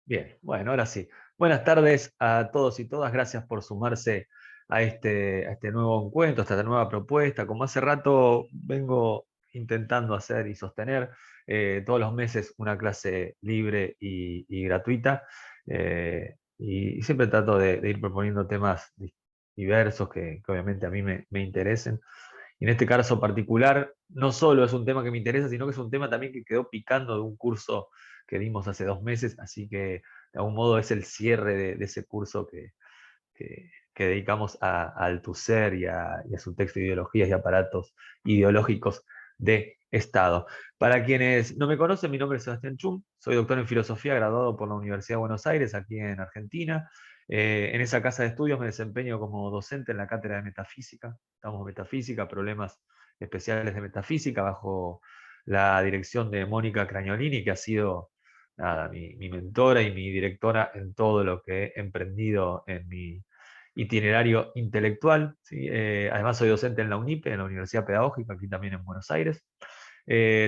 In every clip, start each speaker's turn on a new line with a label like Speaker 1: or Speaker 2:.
Speaker 1: Bien, bueno, ahora sí. Buenas tardes a todos y todas. Gracias por sumarse a este nuevo encuentro, a esta nueva propuesta. Como hace rato vengo intentando hacer y sostener todos los meses una clase libre y gratuita. Y siempre trato de ir proponiendo temas diversos que obviamente a mí me interesen. Y en este caso particular, no solo es un tema que me interesa, sino que es un tema también que quedó picando de un curso que dimos hace 2 meses, así que de algún modo es el cierre de ese curso que dedicamos a Althusser y a su texto Ideologías y aparatos ideológicos de Estado. Para quienes no me conocen, mi nombre es Sebastián Chum, soy doctor en filosofía, graduado por la Universidad de Buenos Aires, aquí en Argentina. En esa casa de estudios me desempeño como docente en la cátedra de metafísica. Estamos en metafísica, problemas especiales de metafísica, bajo la dirección de Mónica Cragnolini, que ha sido nada, mi mentora y mi directora en todo lo que he emprendido en mi itinerario intelectual. ¿Sí? Además soy docente en la UNIPE, en la Universidad Pedagógica, aquí también en Buenos Aires.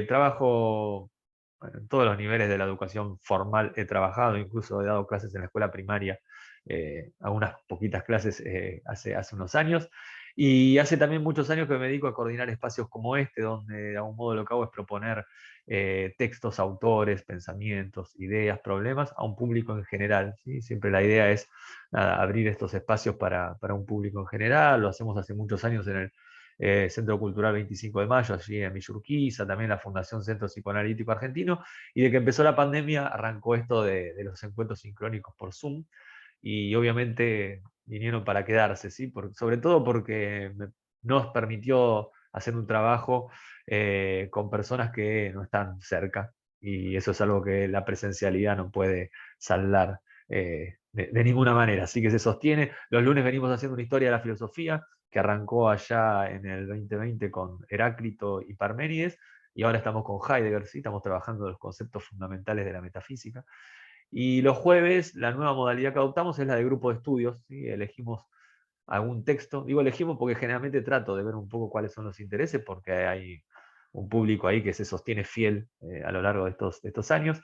Speaker 1: Trabajo bueno, en todos los niveles de la educación formal, he trabajado, incluso he dado clases en la escuela primaria, algunas poquitas clases hace unos años. Y hace también muchos años que me dedico a coordinar espacios como este, donde de algún modo lo que hago es proponer textos, autores, pensamientos, ideas, problemas a un público en general. ¿Sí? Siempre la idea es nada, abrir estos espacios para un público en general. Lo hacemos hace muchos años en el Centro Cultural 25 de Mayo, allí en Villurquiza, también la Fundación Centro Psicoanalítico Argentino. Y de que empezó la pandemia arrancó esto de los encuentros sincrónicos por Zoom. Y obviamente vinieron para quedarse, ¿sí? Sobre todo porque nos permitió hacer un trabajo con personas que no están cerca. Y eso es algo que la presencialidad no puede saldar de ninguna manera. Así que se sostiene. Los lunes venimos haciendo una historia de la filosofía que arrancó allá en el 2020 con Heráclito y Parménides, y ahora estamos con Heidegger, ¿sí? Estamos trabajando los conceptos fundamentales de la metafísica. Y los jueves, la nueva modalidad que adoptamos es la de grupo de estudios, ¿sí? Elegimos algún texto. Digo elegimos porque generalmente trato de ver un poco cuáles son los intereses, porque hay un público ahí que se sostiene fiel a lo largo de estos años.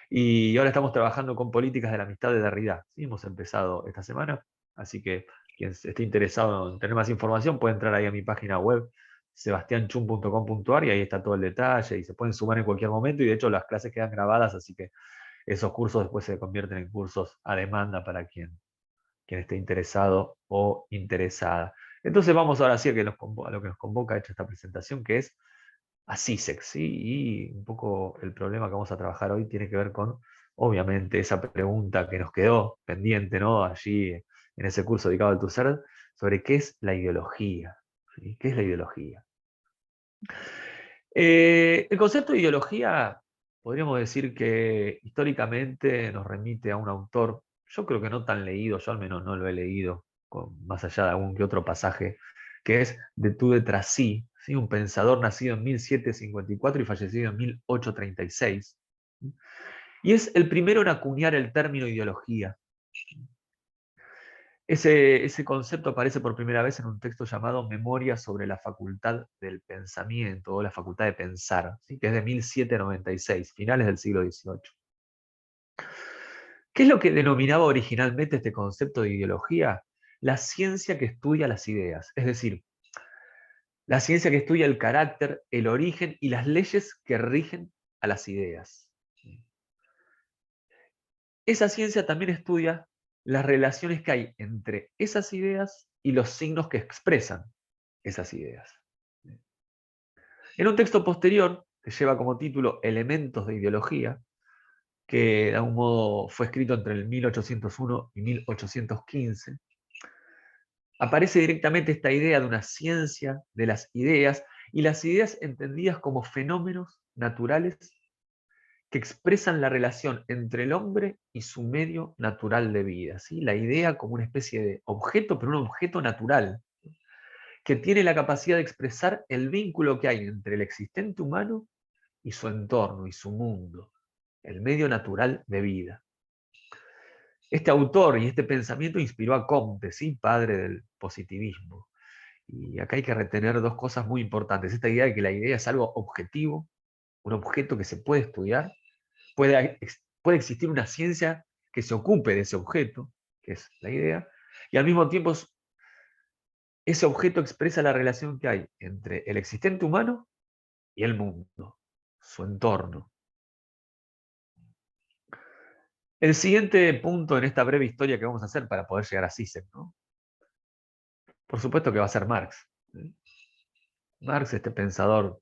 Speaker 1: Y ahora estamos trabajando con políticas de la amistad de Derrida. ¿Sí? Hemos empezado esta semana, así que quien esté interesado en tener más información puede entrar ahí a mi página web, sebastianchum.com.ar, y ahí está todo el detalle y se pueden sumar en cualquier momento. Y de hecho las clases quedan grabadas, así que esos cursos después se convierten en cursos a demanda para quien esté interesado o interesada. Entonces vamos ahora sí a lo que nos convoca hecha esta presentación, que es a CISEC, ¿sí? Y un poco el problema que vamos a trabajar hoy tiene que ver con, obviamente, esa pregunta que nos quedó pendiente, ¿no? Allí en ese curso dedicado al Tusser, sobre qué es la ideología. ¿Sí? ¿Qué es la ideología? El concepto de ideología, podríamos decir que históricamente nos remite a un autor, yo creo que no tan leído, yo al menos no lo he leído, más allá de algún que otro pasaje, que es de Tracy, ¿sí? Un pensador nacido en 1754 y fallecido en 1836. Y es el primero en acuñar el término ideología. Ese concepto aparece por primera vez en un texto llamado Memoria sobre la facultad del pensamiento o la facultad de pensar, ¿sí? Que es de 1796, finales del siglo XVIII. ¿Qué es lo que denominaba originalmente este concepto de ideología? La ciencia que estudia las ideas, es decir, la ciencia que estudia el carácter, el origen y las leyes que rigen a las ideas. Esa ciencia también estudia las relaciones que hay entre esas ideas y los signos que expresan esas ideas. En un texto posterior, que lleva como título Elementos de Ideología, que de algún modo fue escrito entre el 1801 y 1815, aparece directamente esta idea de una ciencia de las ideas y las ideas entendidas como fenómenos naturales que expresan la relación entre el hombre y su medio natural de vida. ¿Sí? La idea como una especie de objeto, pero un objeto natural, que tiene la capacidad de expresar el vínculo que hay entre el existente humano y su entorno y su mundo, el medio natural de vida. Este autor y este pensamiento inspiró a Comte, ¿sí? Padre del positivismo. Y acá hay que retener dos cosas muy importantes. Esta idea de que la idea es algo objetivo, un objeto que se puede estudiar, puede existir una ciencia que se ocupe de ese objeto, que es la idea, y al mismo tiempo ese objeto expresa la relación que hay entre el existente humano y el mundo, su entorno. El siguiente punto en esta breve historia que vamos a hacer para poder llegar a Zizek, ¿no? Por supuesto que va a ser Marx. Marx, este pensador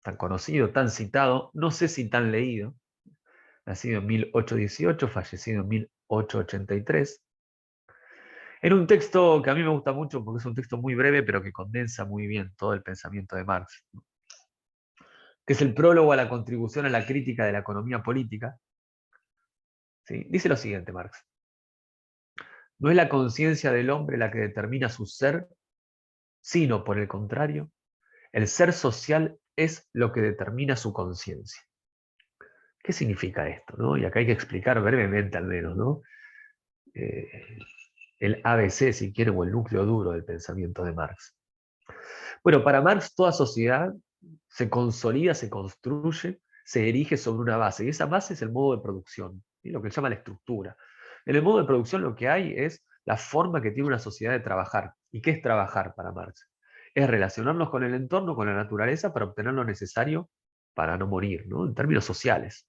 Speaker 1: tan conocido, tan citado, no sé si tan leído, nacido en 1818, fallecido en 1883, en un texto que a mí me gusta mucho porque es un texto muy breve, pero que condensa muy bien todo el pensamiento de Marx, que es el prólogo a la contribución a la crítica de la economía política. ¿Sí? Dice lo siguiente, Marx: no es la conciencia del hombre la que determina su ser, sino, por el contrario, el ser social es lo que determina su conciencia. ¿Qué significa esto, no? Y acá hay que explicar brevemente al menos, ¿no? Eh, el ABC, si quieren, o el núcleo duro del pensamiento de Marx. Bueno, para Marx toda sociedad se consolida, se construye, se erige sobre una base, y esa base es el modo de producción, ¿sí? Lo que él llama la estructura. En el modo de producción lo que hay es la forma que tiene una sociedad de trabajar. ¿Y qué es trabajar para Marx? Es relacionarnos con el entorno, con la naturaleza, para obtener lo necesario para no morir, ¿no? En términos sociales.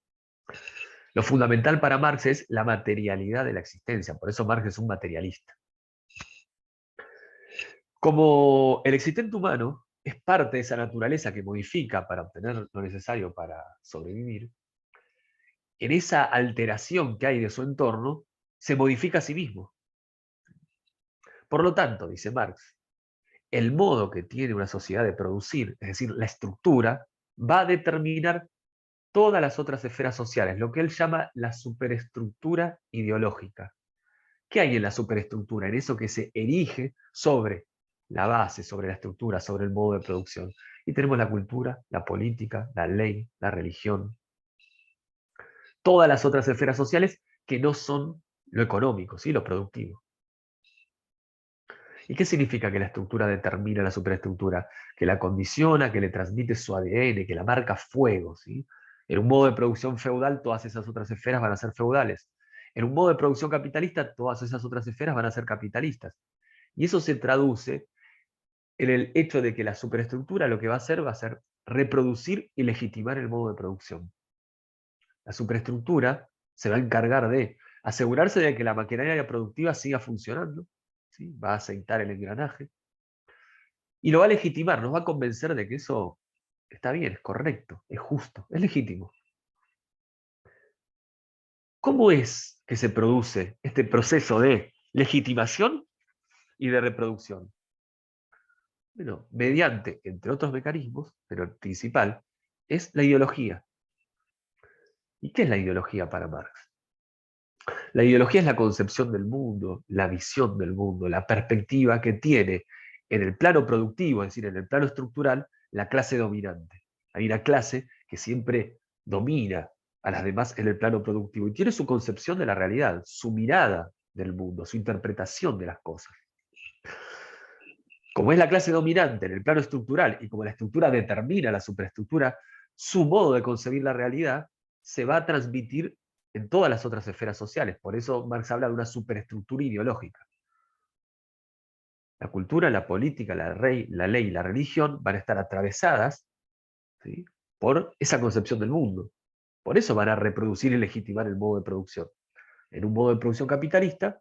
Speaker 1: Lo fundamental para Marx es la materialidad de la existencia, por eso Marx es un materialista. Como el existente humano es parte de esa naturaleza que modifica para obtener lo necesario para sobrevivir, en esa alteración que hay de su entorno, se modifica a sí mismo. Por lo tanto, dice Marx, el modo que tiene una sociedad de producir, es decir, la estructura, va a determinar todas las otras esferas sociales, lo que él llama la superestructura ideológica. ¿Qué hay en la superestructura? En eso que se erige sobre la base, sobre la estructura, sobre el modo de producción. Y tenemos la cultura, la política, la ley, la religión, todas las otras esferas sociales que no son lo económico, ¿sí? Lo productivo. ¿Y qué significa que la estructura determina la superestructura? Que la condiciona, que le transmite su ADN, que la marca fuego, ¿sí? En un modo de producción feudal, todas esas otras esferas van a ser feudales. En un modo de producción capitalista, todas esas otras esferas van a ser capitalistas. Y eso se traduce en el hecho de que la superestructura lo que va a ser reproducir y legitimar el modo de producción. La superestructura se va a encargar de asegurarse de que la maquinaria productiva siga funcionando, ¿sí? Va a aceitar el engranaje, y lo va a legitimar, nos va a convencer de que eso está bien, es correcto, es justo, es legítimo. ¿Cómo es que se produce este proceso de legitimación y de reproducción? Bueno, mediante, entre otros mecanismos, pero el principal es la ideología. ¿Y qué es la ideología para Marx? La ideología es la concepción del mundo, la visión del mundo, la perspectiva que tiene en el plano productivo, es decir, en el plano estructural, la clase dominante. Hay una clase que siempre domina a las demás en el plano productivo y tiene su concepción de la realidad, su mirada del mundo, su interpretación de las cosas. Como es la clase dominante en el plano estructural y como la estructura determina la superestructura, su modo de concebir la realidad se va a transmitir en todas las otras esferas sociales. Por eso Marx habla de una superestructura ideológica. La cultura, la política, la ley y la religión van a estar atravesadas, ¿sí?, por esa concepción del mundo. Por eso van a reproducir y legitimar el modo de producción. En un modo de producción capitalista,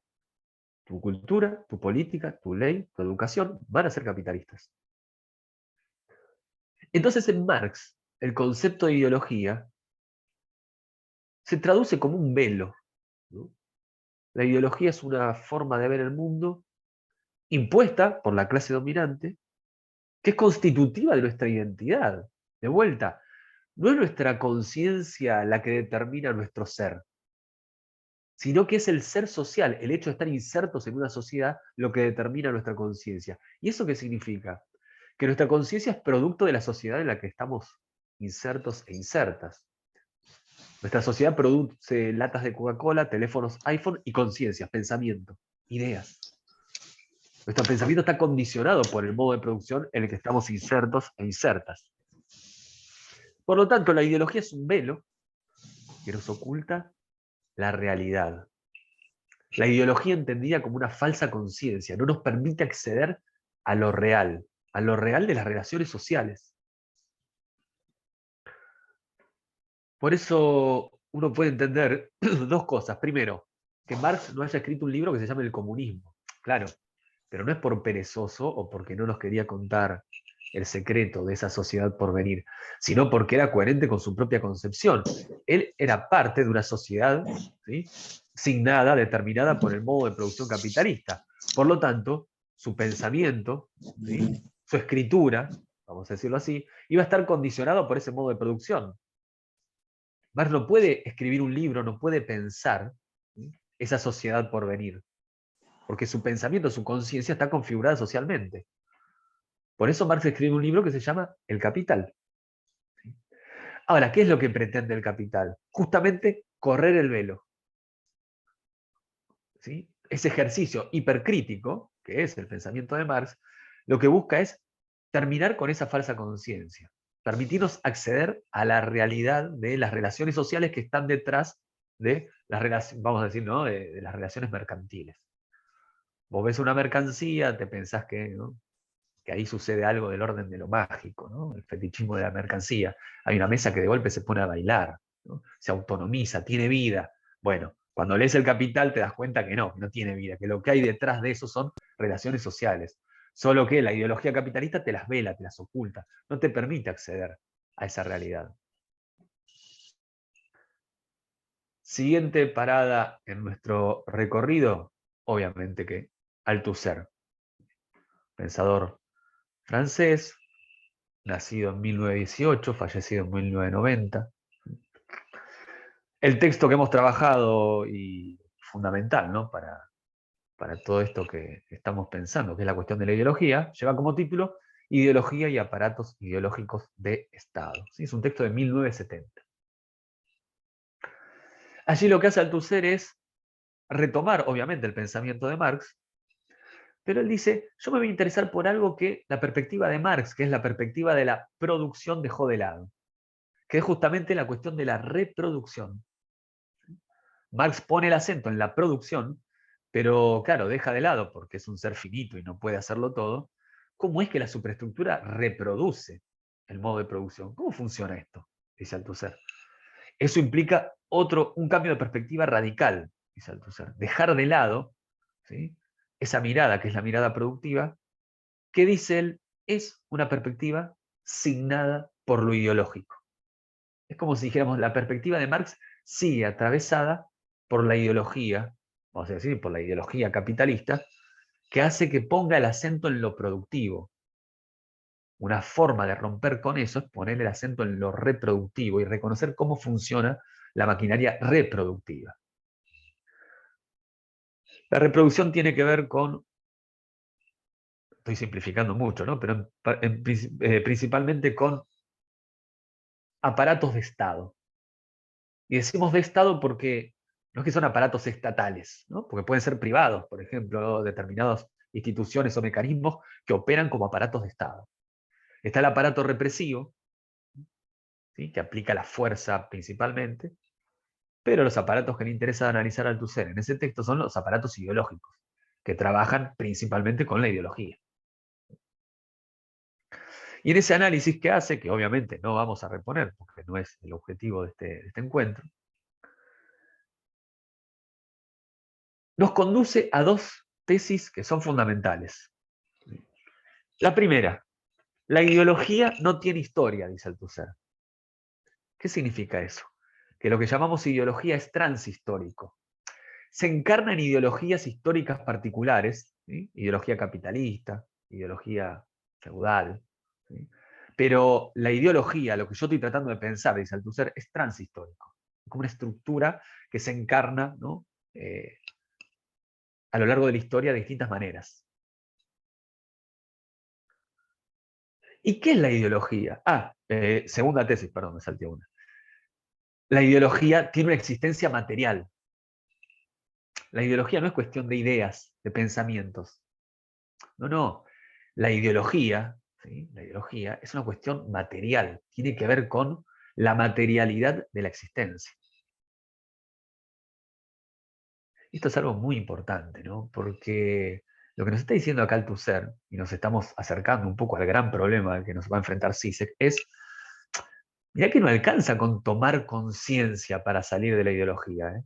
Speaker 1: tu cultura, tu política, tu ley, tu educación van a ser capitalistas. Entonces en Marx, el concepto de ideología se traduce como un velo, ¿no? La ideología es una forma de ver el mundo impuesta por la clase dominante, que es constitutiva de nuestra identidad. De vuelta, no es nuestra conciencia la que determina nuestro ser, sino que es el ser social, el hecho de estar insertos en una sociedad, lo que determina nuestra conciencia. ¿Y eso qué significa? Que nuestra conciencia es producto de la sociedad en la que estamos insertos e insertas. Nuestra sociedad produce latas de Coca-Cola, teléfonos iPhone y conciencias, pensamiento, ideas. Nuestro pensamiento está condicionado por el modo de producción en el que estamos insertos e insertas. Por lo tanto, la ideología es un velo que nos oculta la realidad. La ideología entendida como una falsa conciencia no nos permite acceder a lo real de las relaciones sociales. Por eso uno puede entender dos cosas. Primero, que Marx no haya escrito un libro que se llame El comunismo. Claro, pero no es por perezoso o porque no nos quería contar el secreto de esa sociedad por venir, sino porque era coherente con su propia concepción. Él era parte de una sociedad, ¿sí?, signada, determinada por el modo de producción capitalista. Por lo tanto, su pensamiento, ¿sí?, su escritura, vamos a decirlo así, iba a estar condicionado por ese modo de producción. Marx no puede escribir un libro, no puede pensar, ¿sí?, esa sociedad por venir, porque su pensamiento, su conciencia está configurada socialmente. Por eso Marx escribe un libro que se llama El Capital. Ahora, ¿qué es lo que pretende el Capital? Justamente correr el velo. ¿Sí? Ese ejercicio hipercrítico, que es el pensamiento de Marx, lo que busca es terminar con esa falsa conciencia, permitirnos acceder a la realidad de las relaciones sociales que están detrás de las relaciones, vamos a decir, ¿no?, de las relaciones mercantiles. Vos ves una mercancía, te pensás que, ¿no?, que ahí sucede algo del orden de lo mágico, ¿no?, el fetichismo de la mercancía. Hay una mesa que de golpe se pone a bailar, ¿no?, se autonomiza, tiene vida. Bueno, cuando lees El Capital te das cuenta que no tiene vida, que lo que hay detrás de eso son relaciones sociales. Solo que la ideología capitalista te las vela, te las oculta, no te permite acceder a esa realidad. Siguiente parada en nuestro recorrido, obviamente que Althusser, pensador francés, nacido en 1918, fallecido en 1990. El texto que hemos trabajado y fundamental, ¿no?, para todo esto que estamos pensando, que es la cuestión de la ideología, lleva como título Ideología y aparatos ideológicos de Estado. ¿Sí? Es un texto de 1970. Allí lo que hace Althusser es retomar, obviamente, el pensamiento de Marx, pero él dice, yo me voy a interesar por algo que la perspectiva de Marx, que es la perspectiva de la producción, dejó de lado, que es justamente la cuestión de la reproducción. Marx pone el acento en la producción, pero claro, deja de lado, porque es un ser finito y no puede hacerlo todo, cómo es que la superestructura reproduce el modo de producción. ¿Cómo funciona esto?, dice Althusser. Eso implica un cambio de perspectiva radical, dice Althusser. Dejar de lado, ¿sí?, esa mirada, que es la mirada productiva, que dice él, es una perspectiva signada por lo ideológico. Es como si dijéramos, la perspectiva de Marx sigue atravesada por la ideología, vamos a decir, por la ideología capitalista, que hace que ponga el acento en lo productivo. Una forma de romper con eso es poner el acento en lo reproductivo y reconocer cómo funciona la maquinaria reproductiva. La reproducción tiene que ver con, estoy simplificando mucho, ¿no?, pero principalmente con aparatos de Estado. Y decimos de Estado porque no es que son aparatos estatales, ¿no?, porque pueden ser privados, por ejemplo, determinadas instituciones o mecanismos que operan como aparatos de Estado. Está el aparato represivo, ¿sí?, que aplica la fuerza principalmente, pero los aparatos que le interesa analizar a Althusser en ese texto son los aparatos ideológicos, que trabajan principalmente con la ideología. Y en ese análisis que hace, que obviamente no vamos a reponer, porque no es el objetivo de este encuentro, nos conduce a dos tesis que son fundamentales. La primera, la ideología no tiene historia, dice Althusser. ¿Qué significa eso? Que lo que llamamos ideología es transhistórico. Se encarna en ideologías históricas particulares, ¿sí?, ideología capitalista, ideología feudal, ¿sí?, pero la ideología, lo que yo estoy tratando de pensar, dice Althusser, es transhistórico, como una estructura que se encarna, ¿no?, a lo largo de la historia de distintas maneras. ¿Y qué es la ideología? Segunda tesis, perdón, me salté una. La ideología tiene una existencia material. La ideología no es cuestión de ideas, de pensamientos. No, no. La ideología, ¿sí?, la ideología es una cuestión material. Tiene que ver con la materialidad de la existencia. Esto es algo muy importante, ¿no? Porque lo que nos está diciendo acá Althusser, y nos estamos acercando un poco al gran problema al que nos va a enfrentar Zizek, es, mirá que no alcanza con tomar conciencia para salir de la ideología, ¿eh?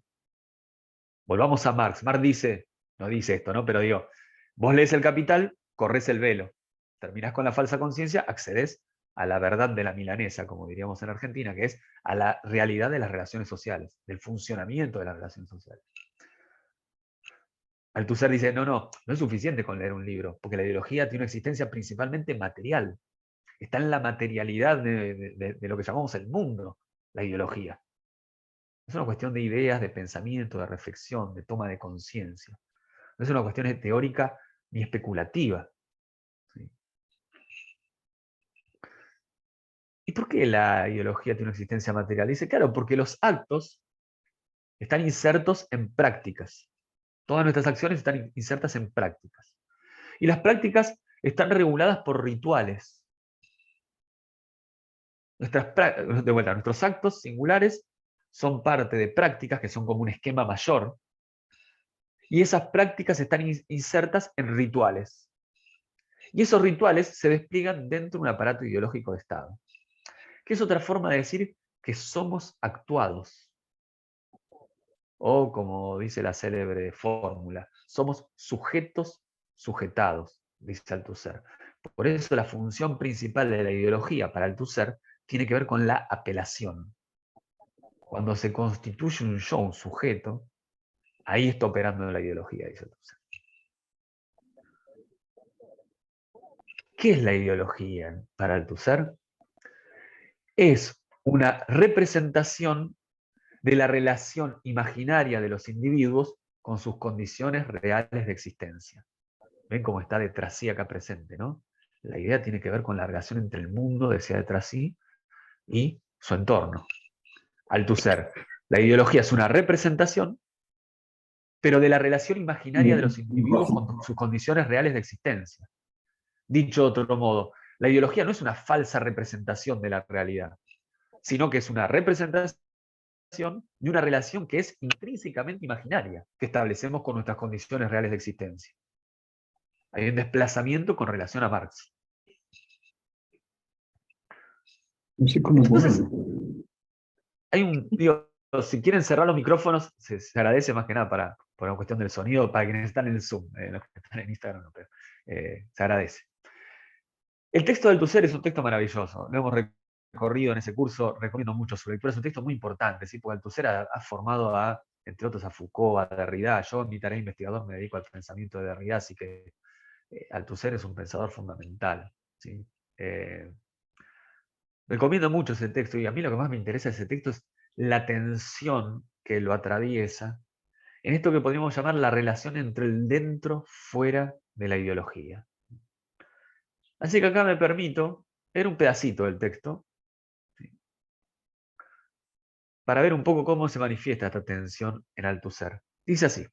Speaker 1: Volvamos a Marx. Marx dice, no dice esto, ¿no? Pero digo, vos lees El Capital, corres el velo. Terminás con la falsa conciencia, accedes a la verdad de la milanesa, como diríamos en Argentina, que es a la realidad de las relaciones sociales, del funcionamiento de las relaciones sociales. Althusser dice, no es suficiente con leer un libro, porque la ideología tiene una existencia principalmente material. Está en la materialidad de lo que llamamos el mundo, la ideología. Es una cuestión de ideas, de pensamiento, de reflexión, de toma de conciencia. No es una cuestión teórica ni especulativa. ¿Sí? ¿Y por qué la ideología tiene una existencia material? Dice, claro, porque los actos están insertos en prácticas. Todas nuestras acciones están insertas en prácticas. Y las prácticas están reguladas por rituales. De vuelta, nuestros actos singulares son parte de prácticas que son como un esquema mayor, y esas prácticas están insertas en rituales. Y esos rituales se despliegan dentro de un aparato ideológico de Estado, que es otra forma de decir que somos actuados. O, como dice la célebre fórmula, somos sujetos sujetados, dice Althusser. Por eso la función principal de la ideología para Althusser tiene que ver con la apelación. Cuando se constituye un yo, un sujeto, ahí está operando la ideología, dice Althusser. ¿Qué es la ideología para Althusser? Es una representación de la relación imaginaria de los individuos con sus condiciones reales de existencia. Ven cómo está detrás sí acá presente, ¿no? La idea tiene que ver con la relación entre el mundo, decía detrás sí, y su entorno. Althusser, la ideología es una representación, pero de la relación imaginaria de los individuos con sus condiciones reales de existencia. Dicho de otro modo, la ideología no es una falsa representación de la realidad, sino que es una representación de una relación que es intrínsecamente imaginaria, que establecemos con nuestras condiciones reales de existencia. Hay un desplazamiento con relación a Marx. Entonces, si quieren cerrar los micrófonos, se agradece más que nada por una cuestión del sonido, para quienes están en el Zoom, los que están en Instagram, no, pero se agradece. El texto de Althusser es un texto maravilloso, lo hemos recorrido en ese curso, recomiendo mucho su lectura, es un texto muy importante, ¿sí? Porque Althusser ha formado entre otros a Foucault, a Derrida. Yo en mi tarea de investigador me dedico al pensamiento de Derrida, así que Althusser es un pensador fundamental, ¿sí? Recomiendo mucho ese texto, y a mí lo que más me interesa de ese texto es la tensión que lo atraviesa en esto que podríamos llamar la relación entre el dentro fuera de la ideología. Así que acá me permito leer un pedacito del texto, ¿sí?, para ver un poco cómo se manifiesta esta tensión en Althusser. Dice así: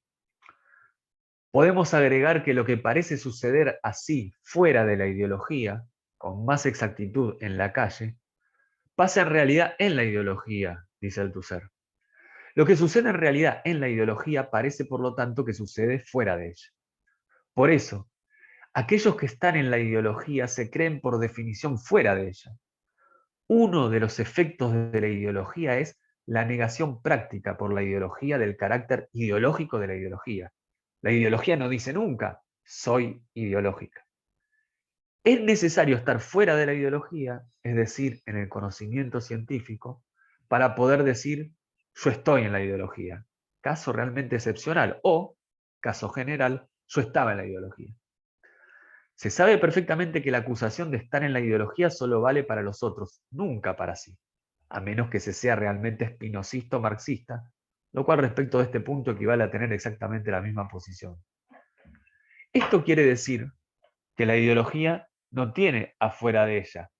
Speaker 1: podemos agregar que lo que parece suceder así fuera de la ideología, con más exactitud en la calle, pasa en realidad en la ideología, dice Althusser. Lo que sucede en realidad en la ideología parece, por lo tanto, que sucede fuera de ella. Por eso, aquellos que están en la ideología se creen por definición fuera de ella. Uno de los efectos de la ideología es la negación práctica por la ideología del carácter ideológico de la ideología. La ideología no dice nunca, soy ideológica. Es necesario estar fuera de la ideología, es decir, en el conocimiento científico, para poder decir, yo estoy en la ideología. Caso realmente excepcional, o, caso general, yo estaba en la ideología. Se sabe perfectamente que la acusación de estar en la ideología solo vale para los otros, nunca para sí, a menos que se sea realmente espinosista o marxista, lo cual respecto de este punto equivale a tener exactamente la misma posición. Esto quiere decir que la ideología no tiene afuera de ella,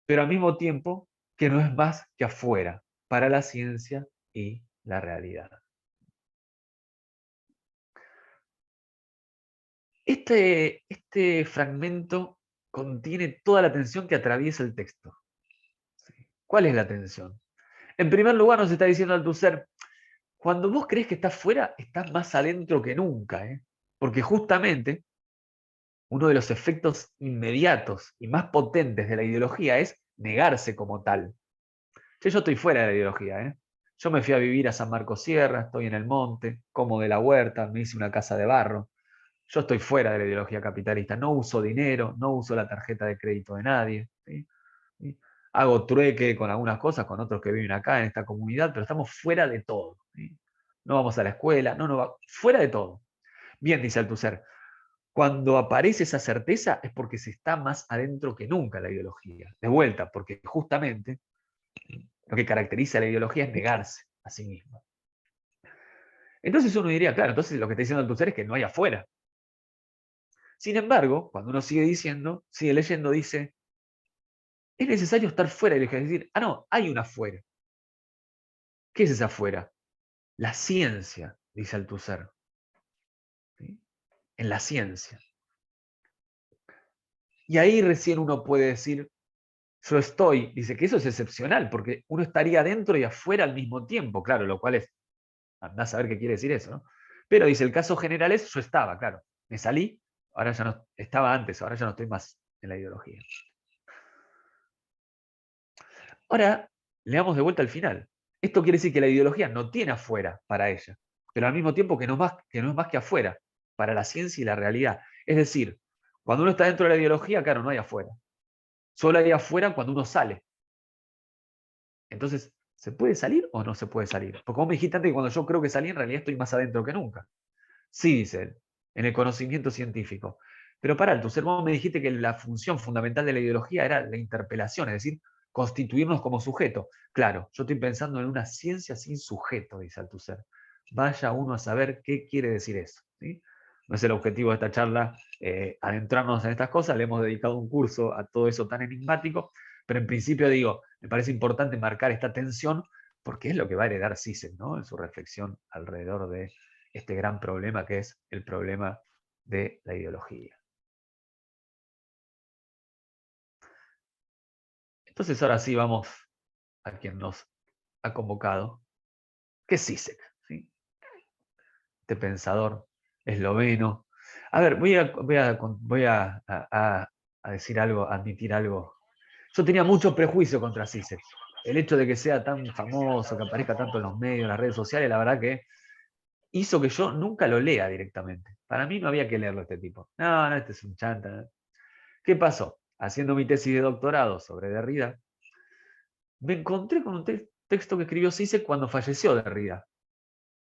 Speaker 1: pero al mismo tiempo que no es más que afuera para la ciencia y la realidad. Este fragmento contiene toda la tensión que atraviesa el texto. ¿Cuál es la tensión? En primer lugar, nos está diciendo Althusser, Cuando vos crees que estás fuera, estás más adentro que nunca, ¿eh? Porque justamente uno de los efectos inmediatos y más potentes de la ideología es negarse como tal. Yo estoy fuera de la ideología, ¿eh? Yo me fui a vivir a San Marcos Sierra, estoy en el monte, como de la huerta, me hice una casa de barro. Yo estoy fuera de la ideología capitalista, no uso dinero, no uso la tarjeta de crédito de nadie. ¿Sí? ¿Sí? Hago trueque con algunas cosas, con otros que viven acá en esta comunidad, pero estamos fuera de todo. ¿Sí? No vamos a la escuela, fuera de todo. Bien, dice Althusser, cuando aparece esa certeza es porque se está más adentro que nunca la ideología. De vuelta, porque justamente lo que caracteriza a la ideología es negarse a sí mismo. Entonces uno diría, claro, entonces lo que está diciendo Althusser es que no hay afuera. Sin embargo, cuando uno sigue diciendo, sigue leyendo, dice, es necesario estar fuera y decir, no, hay una afuera. ¿Qué es esa afuera? La ciencia, dice Althusser. ¿Sí? En la ciencia. Y ahí recién uno puede decir, yo estoy, dice que eso es excepcional, porque uno estaría dentro y afuera al mismo tiempo, claro, lo cual es, andá a saber qué quiere decir eso, ¿no? Pero dice, el caso general es, yo estaba, claro, me salí, ahora ya no, estaba antes, ahora ya no estoy más en la ideología. Ahora, leamos de vuelta al final. Esto quiere decir que la ideología no tiene afuera para ella, pero al mismo tiempo que no es más que afuera, para la ciencia y la realidad. Es decir, cuando uno está dentro de la ideología, claro, no hay afuera. Solo hay afuera cuando uno sale. Entonces, ¿se puede salir o no se puede salir? Porque vos me dijiste antes que cuando yo creo que salí, en realidad estoy más adentro que nunca. Sí, dice él, en el conocimiento científico. Pero para tu ser, vos me dijiste que la función fundamental de la ideología era la interpelación, es decir, constituirnos como sujeto. Claro, yo estoy pensando en una ciencia sin sujeto, dice Althusser. Vaya uno a saber qué quiere decir eso. ¿Sí? No es el objetivo de esta charla adentrarnos en estas cosas, le hemos dedicado un curso a todo eso tan enigmático, pero en principio digo, me parece importante marcar esta tensión porque es lo que va a heredar Zizek, ¿no? En su reflexión alrededor de este gran problema que es el problema de la ideología. Entonces ahora sí vamos a quien nos ha convocado, que es Zizek, ¿sí? Este pensador esloveno. A ver, voy a decir algo, a admitir algo. Yo tenía mucho prejuicio contra Zizek. El hecho de que sea tan famoso, que aparezca tanto en los medios, en las redes sociales, la verdad que hizo que yo nunca lo lea directamente. Para mí no había que leerlo este tipo. No, no, este es un chanta. ¿Qué pasó? Haciendo mi tesis de doctorado sobre Derrida, me encontré con un texto que escribió Zizek cuando falleció Derrida.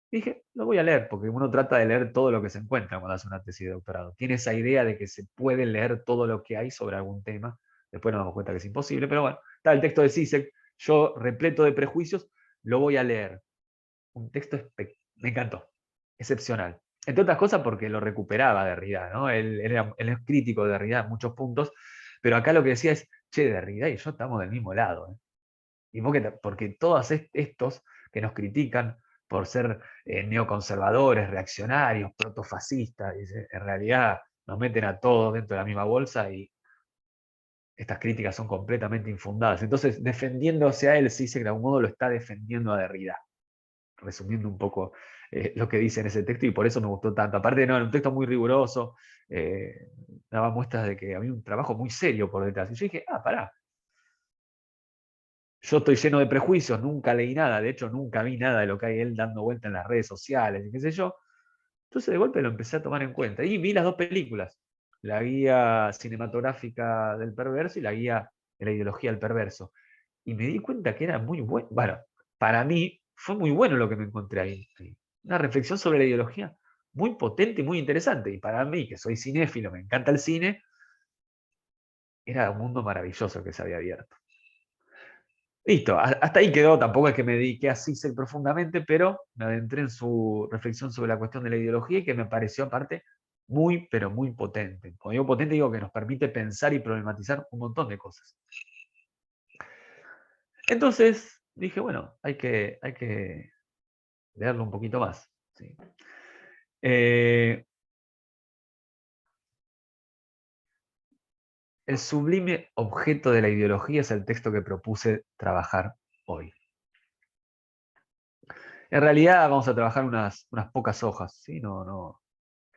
Speaker 1: Dije, lo voy a leer, porque uno trata de leer todo lo que se encuentra cuando hace una tesis de doctorado. Tiene esa idea de que se puede leer todo lo que hay sobre algún tema. Después nos damos cuenta que es imposible, pero bueno, está el texto de Zizek, yo repleto de prejuicios, lo voy a leer. Un texto me encantó, excepcional. Entre otras cosas porque lo recuperaba Derrida, ¿no? Él es crítico de Derrida en muchos puntos, pero acá lo que decía es, che, Derrida y yo estamos del mismo lado. ¿Eh? Y porque todos estos que nos critican por ser neoconservadores, reaccionarios, protofascistas, en realidad nos meten a todos dentro de la misma bolsa y estas críticas son completamente infundadas. Entonces, defendiéndose a él, se dice que de algún modo lo está defendiendo a Derrida, resumiendo un poco lo que dice en ese texto, y por eso me gustó tanto. Aparte, no, era un texto muy riguroso, daba muestras de que había un trabajo muy serio por detrás. Y yo dije, pará, yo estoy lleno de prejuicios, nunca leí nada, de hecho nunca vi nada de lo que hay él dando vuelta en las redes sociales y qué sé yo. Entonces de golpe lo empecé a tomar en cuenta. Y vi las dos películas, la guía cinematográfica del perverso y la guía de la ideología del perverso. Y me di cuenta que era muy bueno. Bueno, para mí fue muy bueno lo que me encontré ahí. Una reflexión sobre la ideología muy potente y muy interesante. Y para mí, que soy cinéfilo, me encanta el cine, era un mundo maravilloso que se había abierto. Listo, hasta ahí quedó, tampoco es que me dediqué a Zizek profundamente, pero me adentré en su reflexión sobre la cuestión de la ideología y que me pareció aparte muy, pero muy potente. Cuando digo potente digo que nos permite pensar y problematizar un montón de cosas. Entonces dije, bueno, hay que leerlo un poquito más. ¿Sí? El sublime objeto de la ideología es el texto que propuse trabajar hoy. En realidad vamos a trabajar unas pocas hojas, ¿sí?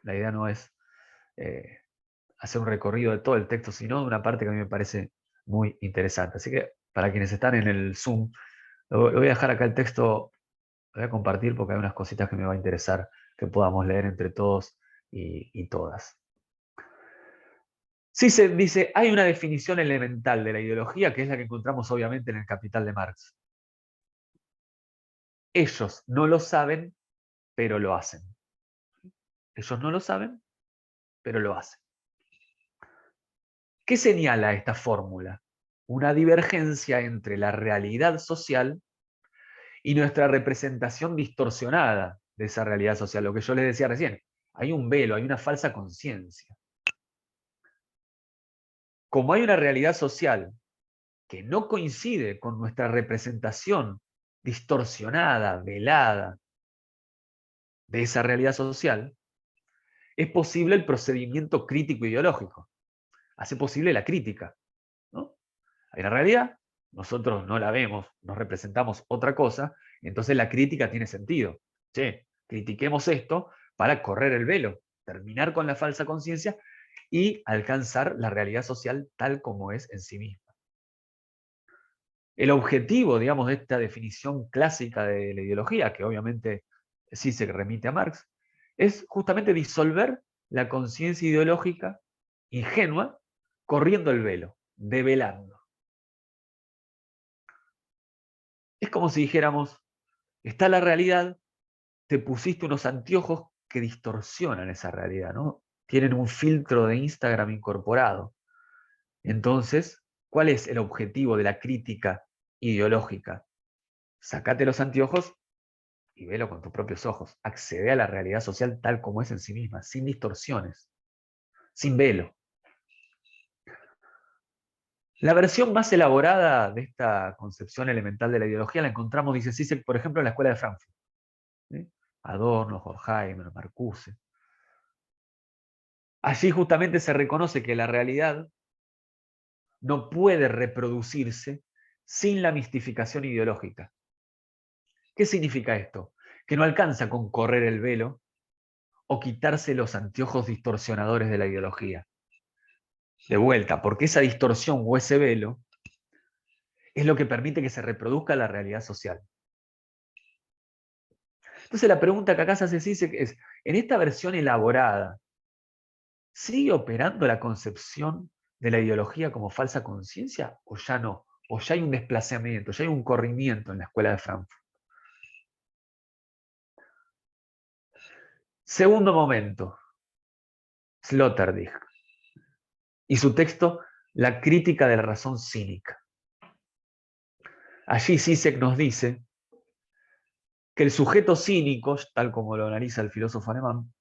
Speaker 1: La idea no es eh, hacer un recorrido de todo el texto, sino de una parte que a mí me parece muy interesante. Así que para quienes están en el Zoom, lo voy a dejar acá el texto, lo voy a compartir porque hay unas cositas que me va a interesar que podamos leer entre todos y todas. Sí, se dice, hay una definición elemental de la ideología que es la que encontramos obviamente en el Capital de Marx. Ellos no lo saben, pero lo hacen. Ellos no lo saben, pero lo hacen. ¿Qué señala esta fórmula? Una divergencia entre la realidad social y nuestra representación distorsionada de esa realidad social. Lo que yo les decía recién, hay un velo, hay una falsa conciencia. Como hay una realidad social que no coincide con nuestra representación distorsionada, velada de esa realidad social, es posible el procedimiento crítico ideológico. Hace posible la crítica, ¿no? Hay una realidad, nosotros no la vemos, nos representamos otra cosa, entonces la crítica tiene sentido. Che, critiquemos esto para correr el velo, terminar con la falsa conciencia y alcanzar la realidad social tal como es en sí misma. El objetivo, digamos, de esta definición clásica de la ideología, que obviamente sí se remite a Marx, es justamente disolver la conciencia ideológica ingenua corriendo el velo, develando. Es como si dijéramos, está la realidad, te pusiste unos anteojos que distorsionan esa realidad, ¿no? Tienen un filtro de Instagram incorporado. Entonces, ¿cuál es el objetivo de la crítica ideológica? Sácate los anteojos y velo con tus propios ojos. Accede a la realidad social tal como es en sí misma, sin distorsiones, sin velo. La versión más elaborada de esta concepción elemental de la ideología la encontramos, dice Zizek, por ejemplo, en la Escuela de Frankfurt. ¿Sí? Adorno, Horkheimer, Marcuse. Allí justamente se reconoce que la realidad no puede reproducirse sin la mistificación ideológica. ¿Qué significa esto? Que no alcanza con correr el velo o quitarse los anteojos distorsionadores de la ideología. De vuelta, porque esa distorsión o ese velo es lo que permite que se reproduzca la realidad social. Entonces la pregunta que acá se hace es, en esta versión elaborada, ¿sigue operando la concepción de la ideología como falsa conciencia o ya no? O ya hay un desplazamiento, ya hay un corrimiento en la escuela de Frankfurt. Segundo momento, Sloterdijk y su texto La crítica de la razón cínica. Allí Zizek nos dice que el sujeto cínico, tal como lo analiza el filósofo alemán,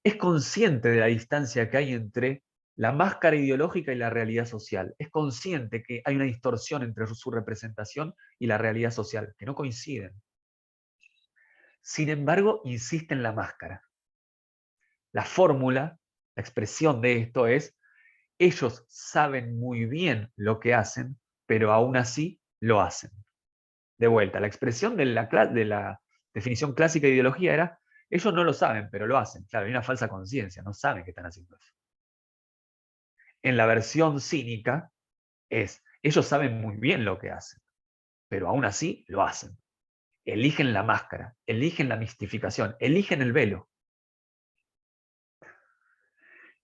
Speaker 1: es consciente de la distancia que hay entre la máscara ideológica y la realidad social. Es consciente que hay una distorsión entre su representación y la realidad social, que no coinciden. Sin embargo, insiste en la máscara. La fórmula, la expresión de esto es, ellos saben muy bien lo que hacen, pero aún así lo hacen. De vuelta, la expresión de la definición clásica de ideología era, ellos no lo saben, pero lo hacen. Claro, hay una falsa conciencia, no saben que están haciendo eso. En la versión cínica es, ellos saben muy bien lo que hacen, pero aún así lo hacen. Eligen la máscara, eligen la mistificación, eligen el velo.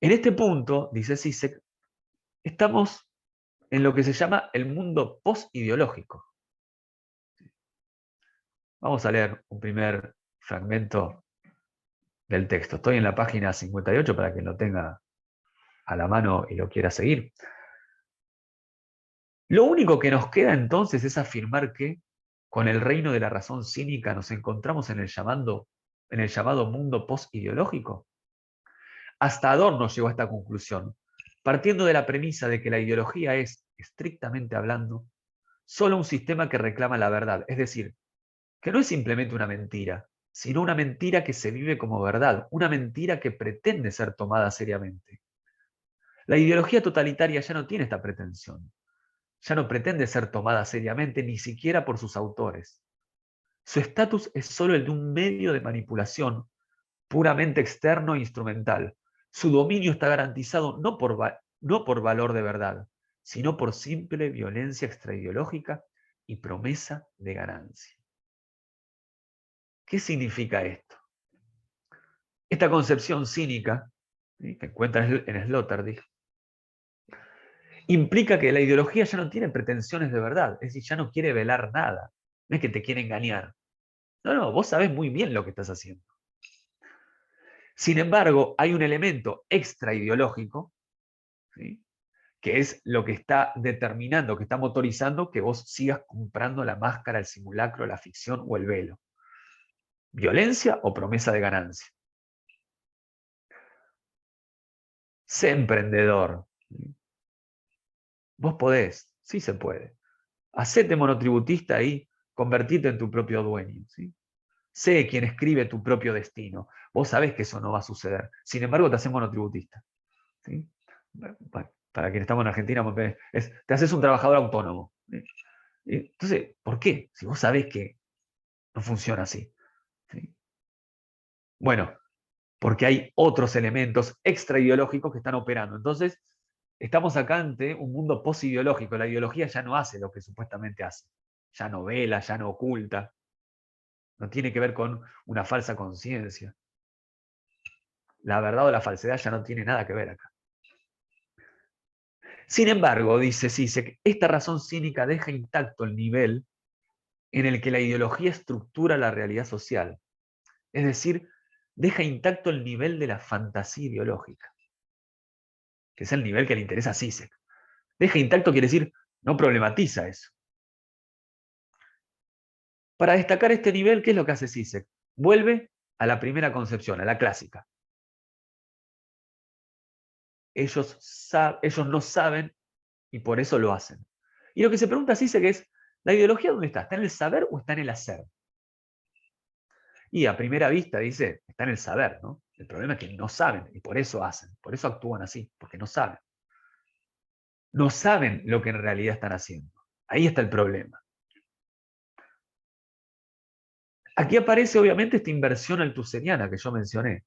Speaker 1: En este punto, dice Zizek, estamos en lo que se llama el mundo post-ideológico. Vamos a leer un primer fragmento del texto. Estoy en la página 58 para quien lo tenga a la mano y lo quiera seguir. Lo único que nos queda entonces es afirmar que, con el reino de la razón cínica, nos encontramos en el llamado mundo post-ideológico. Hasta Adorno llegó a esta conclusión, partiendo de la premisa de que la ideología es, estrictamente hablando, solo un sistema que reclama la verdad, es decir, que no es simplemente una mentira, sino una mentira que se vive como verdad, una mentira que pretende ser tomada seriamente. La ideología totalitaria ya no tiene esta pretensión, ya no pretende ser tomada seriamente ni siquiera por sus autores. Su estatus es solo el de un medio de manipulación puramente externo e instrumental. Su dominio está garantizado no por valor de verdad, sino por simple violencia extraideológica y promesa de ganancia. ¿Qué significa esto? Esta concepción cínica, ¿sí?, que encuentra en Sloterdijk, implica que la ideología ya no tiene pretensiones de verdad, es decir, ya no quiere velar nada. No es que te quiere engañar. No, vos sabés muy bien lo que estás haciendo. Sin embargo, hay un elemento extraideológico, ¿sí?, que es lo que está determinando, que está motorizando que vos sigas comprando la máscara, el simulacro, la ficción o el velo. Violencia o promesa de ganancia. Sé emprendedor. Vos podés, sí se puede. Hacete monotributista y convertite en tu propio dueño, ¿sí? Sé quien escribe tu propio destino. Vos sabés que eso no va a suceder. Sin embargo, te haces monotributista, ¿sí? Bueno, para quienes estamos en Argentina, te haces un trabajador autónomo, ¿sí? Entonces, ¿por qué? Si vos sabés que no funciona así, ¿sí? Bueno, porque hay otros elementos extraideológicos que están operando. Entonces, estamos acá ante un mundo posideológico. La ideología ya no hace lo que supuestamente hace. Ya no vela, ya no oculta. No tiene que ver con una falsa conciencia. La verdad o la falsedad ya no tiene nada que ver acá. Sin embargo, dice Zizek, esta razón cínica deja intacto el nivel en el que la ideología estructura la realidad social. Es decir, deja intacto el nivel de la fantasía ideológica, que es el nivel que le interesa a Zizek. Deja intacto quiere decir, no problematiza eso. Para destacar este nivel, ¿qué es lo que hace Zizek? Vuelve a la primera concepción, a la clásica. Ellos no saben y por eso lo hacen. Y lo que se pregunta Zizek es, ¿la ideología dónde está? ¿Está en el saber o está en el hacer? Y a primera vista dice, está en el saber, ¿no? El problema es que no saben y por eso hacen, por eso actúan así, porque no saben. No saben lo que en realidad están haciendo. Ahí está el problema. Aquí aparece obviamente esta inversión althusseriana que yo mencioné,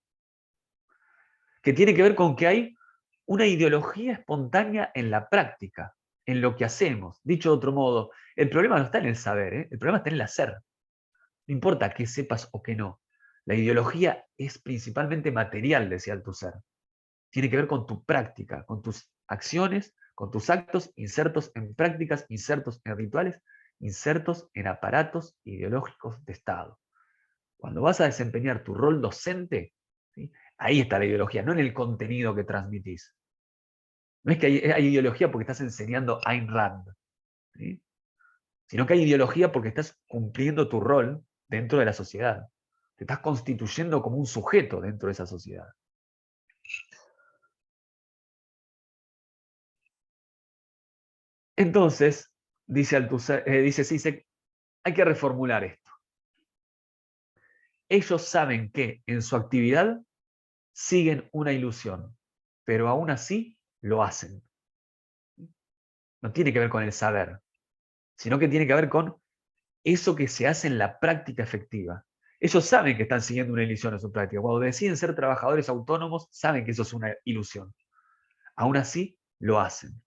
Speaker 1: que tiene que ver con que hay una ideología espontánea en la práctica, en lo que hacemos. Dicho de otro modo, el problema no está en el saber, ¿eh? El problema está en el hacer. No importa que sepas o que no. La ideología es principalmente material, decía Althusser. Tiene que ver con tu práctica, con tus acciones, con tus actos, insertos en prácticas, insertos en rituales, insertos en aparatos ideológicos de Estado. Cuando vas a desempeñar tu rol docente, ¿sí?, ahí está la ideología, no en el contenido que transmitís. No es que hay ideología porque estás enseñando Ayn Rand, ¿sí?, sino que hay ideología porque estás cumpliendo tu rol dentro de la sociedad. Te estás constituyendo como un sujeto dentro de esa sociedad. Entonces, dice Zizek, hay que reformular esto. Ellos saben que en su actividad siguen una ilusión, pero aún así lo hacen. No tiene que ver con el saber, sino que tiene que ver con eso que se hace en la práctica efectiva. Ellos saben que están siguiendo una ilusión en su práctica. Cuando deciden ser trabajadores autónomos, saben que eso es una ilusión. Aún así, lo hacen.